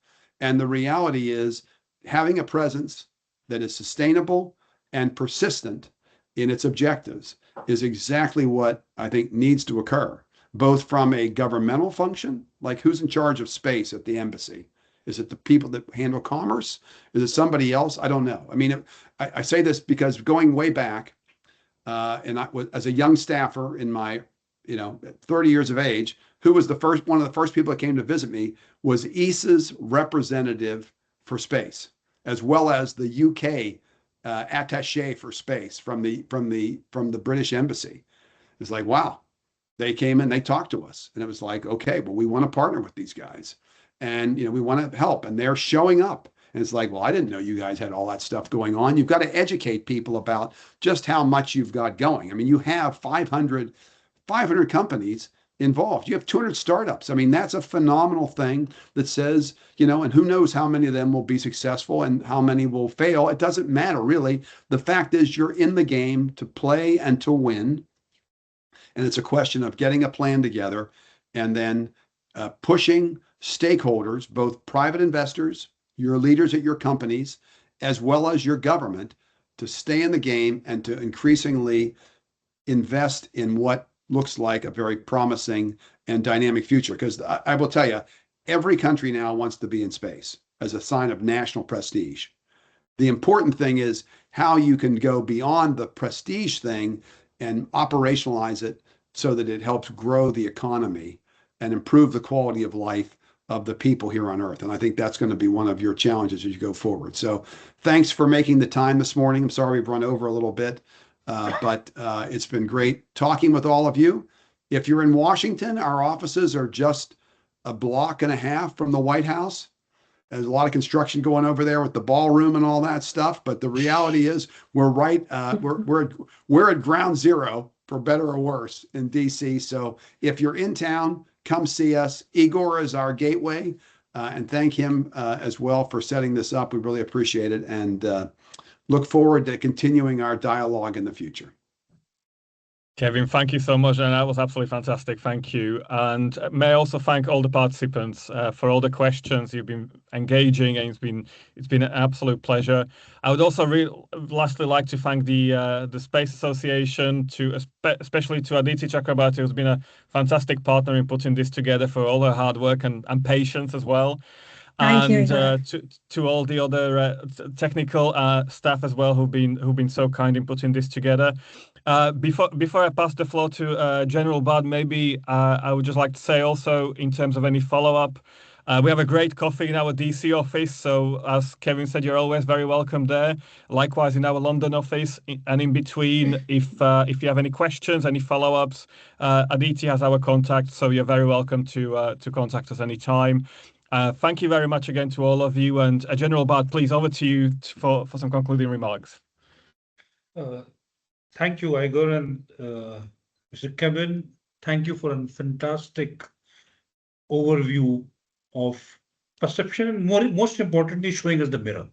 S4: And the reality is, having a presence that is sustainable and persistent in its objectives is exactly what I think needs to occur, both from a governmental function, like who's in charge of space at the embassy. Is it the people that handle commerce? Is it somebody else? I don't know. I mean, I say this because going way back, and I was, as a young staffer in my, 30 years of age, who was one of the first people that came to visit me was ISA's representative for space, as well as the UK attaché for space from the British embassy. It's like, wow, they came and they talked to us, and it was like, okay, well, we want to partner with these guys. And, we want to help, and they're showing up. And it's like, well, I didn't know you guys had all that stuff going on. You've got to educate people about just how much you've got going. I mean, you have 500 companies involved. You have 200 startups. I mean, that's a phenomenal thing that says, and who knows how many of them will be successful and how many will fail. It doesn't matter, really. The fact is, you're in the game to play and to win. And it's a question of getting a plan together and then pushing stakeholders, both private investors, your leaders at your companies, as well as your government, to stay in the game and to increasingly invest in what looks like a very promising and dynamic future. Because I will tell you, every country now wants to be in space as a sign of national prestige. The important thing is how you can go beyond the prestige thing and operationalize it so that it helps grow the economy and improve the quality of life of the people here on Earth. And I think that's going to be one of your challenges as you go forward. So thanks for making the time this morning. I'm sorry we've run over a little bit, but it's been great talking with all of you. If you're in Washington, our offices are just a block and a half from the White House. There's a lot of construction going over there with the ballroom and all that stuff. But the reality is we're right. We're at ground zero, for better or worse, in DC. So if you're in town, come see us. Igor is our gateway, and thank him as well for setting this up. We really appreciate it, and look forward to continuing our dialogue in the future.
S2: Kevin, thank you so much, and that was absolutely fantastic. Thank you. And may I also thank all the participants for all the questions. You've been engaging, and it's been an absolute pleasure. I would also lastly like to thank the Space Association, especially to Aditi Chakrabarti, who's been a fantastic partner in putting this together, for all her hard work and patience as well.
S1: Thank you,
S2: And to all the other technical staff as well, who've been so kind in putting this together. Before I pass the floor to General Bud, maybe I would just like to say also, in terms of any follow-up, we have a great coffee in our DC office. So as Kevin said, you're always very welcome there. Likewise in our London office, and in between, if you have any questions, any follow-ups, Aditi has our contact, so you're very welcome to contact us anytime. Thank you very much again to all of you, and General Bud, please, over to you for some concluding remarks.
S3: Thank you, Igor, and Mr. Kevin. Thank you for a fantastic overview of perception, and most importantly, showing us the mirror.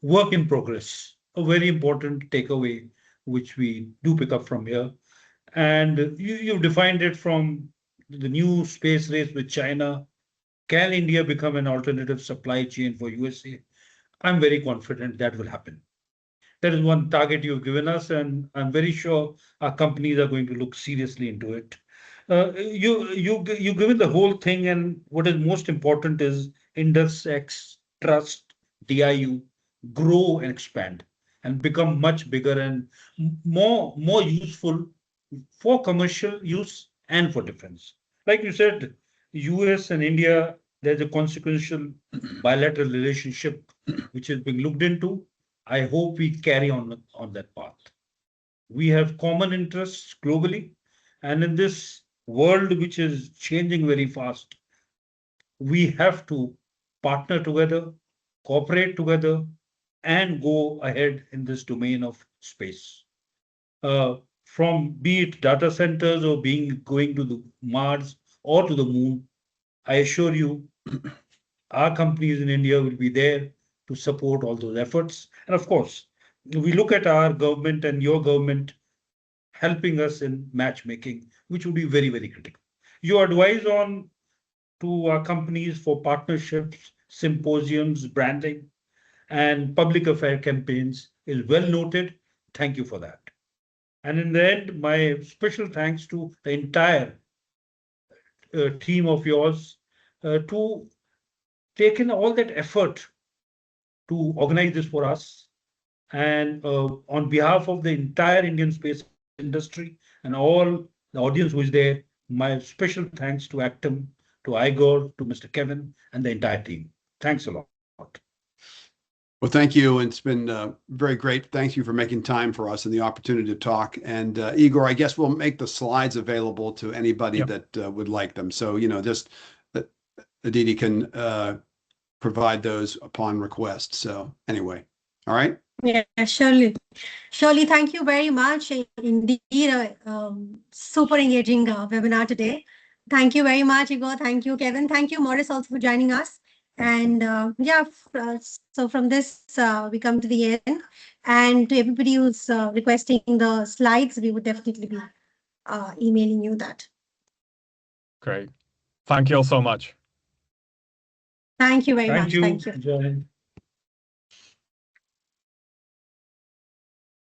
S3: Work in progress, a very important takeaway, which we do pick up from here. And you defined it from the new space race with China. Can India become an alternative supply chain for USA? I'm very confident that will happen. That is one target you've given us, and I'm very sure our companies are going to look seriously into it. You given the whole thing, and what is most important is IndusX, Trust, DIU, grow and expand, and become much bigger and more useful for commercial use and for defense. Like you said, US and India, there's a consequential bilateral relationship which is being looked into. I hope we carry on that path. We have common interests globally, and in this world which is changing very fast, we have to partner together, cooperate together, and go ahead in this domain of space. From be it data centers or going to the Mars or to the moon, I assure you, our companies in India will be there to support all those efforts. And of course, we look at our government and your government helping us in matchmaking, which would be very, very critical. Your advice to our companies for partnerships, symposiums, branding, and public affair campaigns is well noted. Thank you for that. And in the end, my special thanks to the entire team of yours to take in all that effort to organize this for us. And on behalf of the entire Indian space industry and all the audience who is there, my special thanks to Actum, to Igor, to Mr. Kevin, and the entire team. Thanks a lot.
S4: Well, thank you. And it's been very great. Thank you for making time for us and the opportunity to talk. And Igor, I guess we'll make the slides available to anybody that would like them. So, just that Aditi can provide those upon request. So anyway, all right.
S1: Yeah, surely. Surely. Thank you very much. Indeed, super engaging webinar today. Thank you very much, Igor. Thank you, Kevin. Thank you, Morris, also for joining us. And so from this, we come to the end. And to everybody who's requesting the slides, we would definitely be emailing you that.
S2: Great. Thank you all so much.
S1: Thank you very much.
S3: Thank
S1: Thank
S3: you.
S1: you.
S3: Join.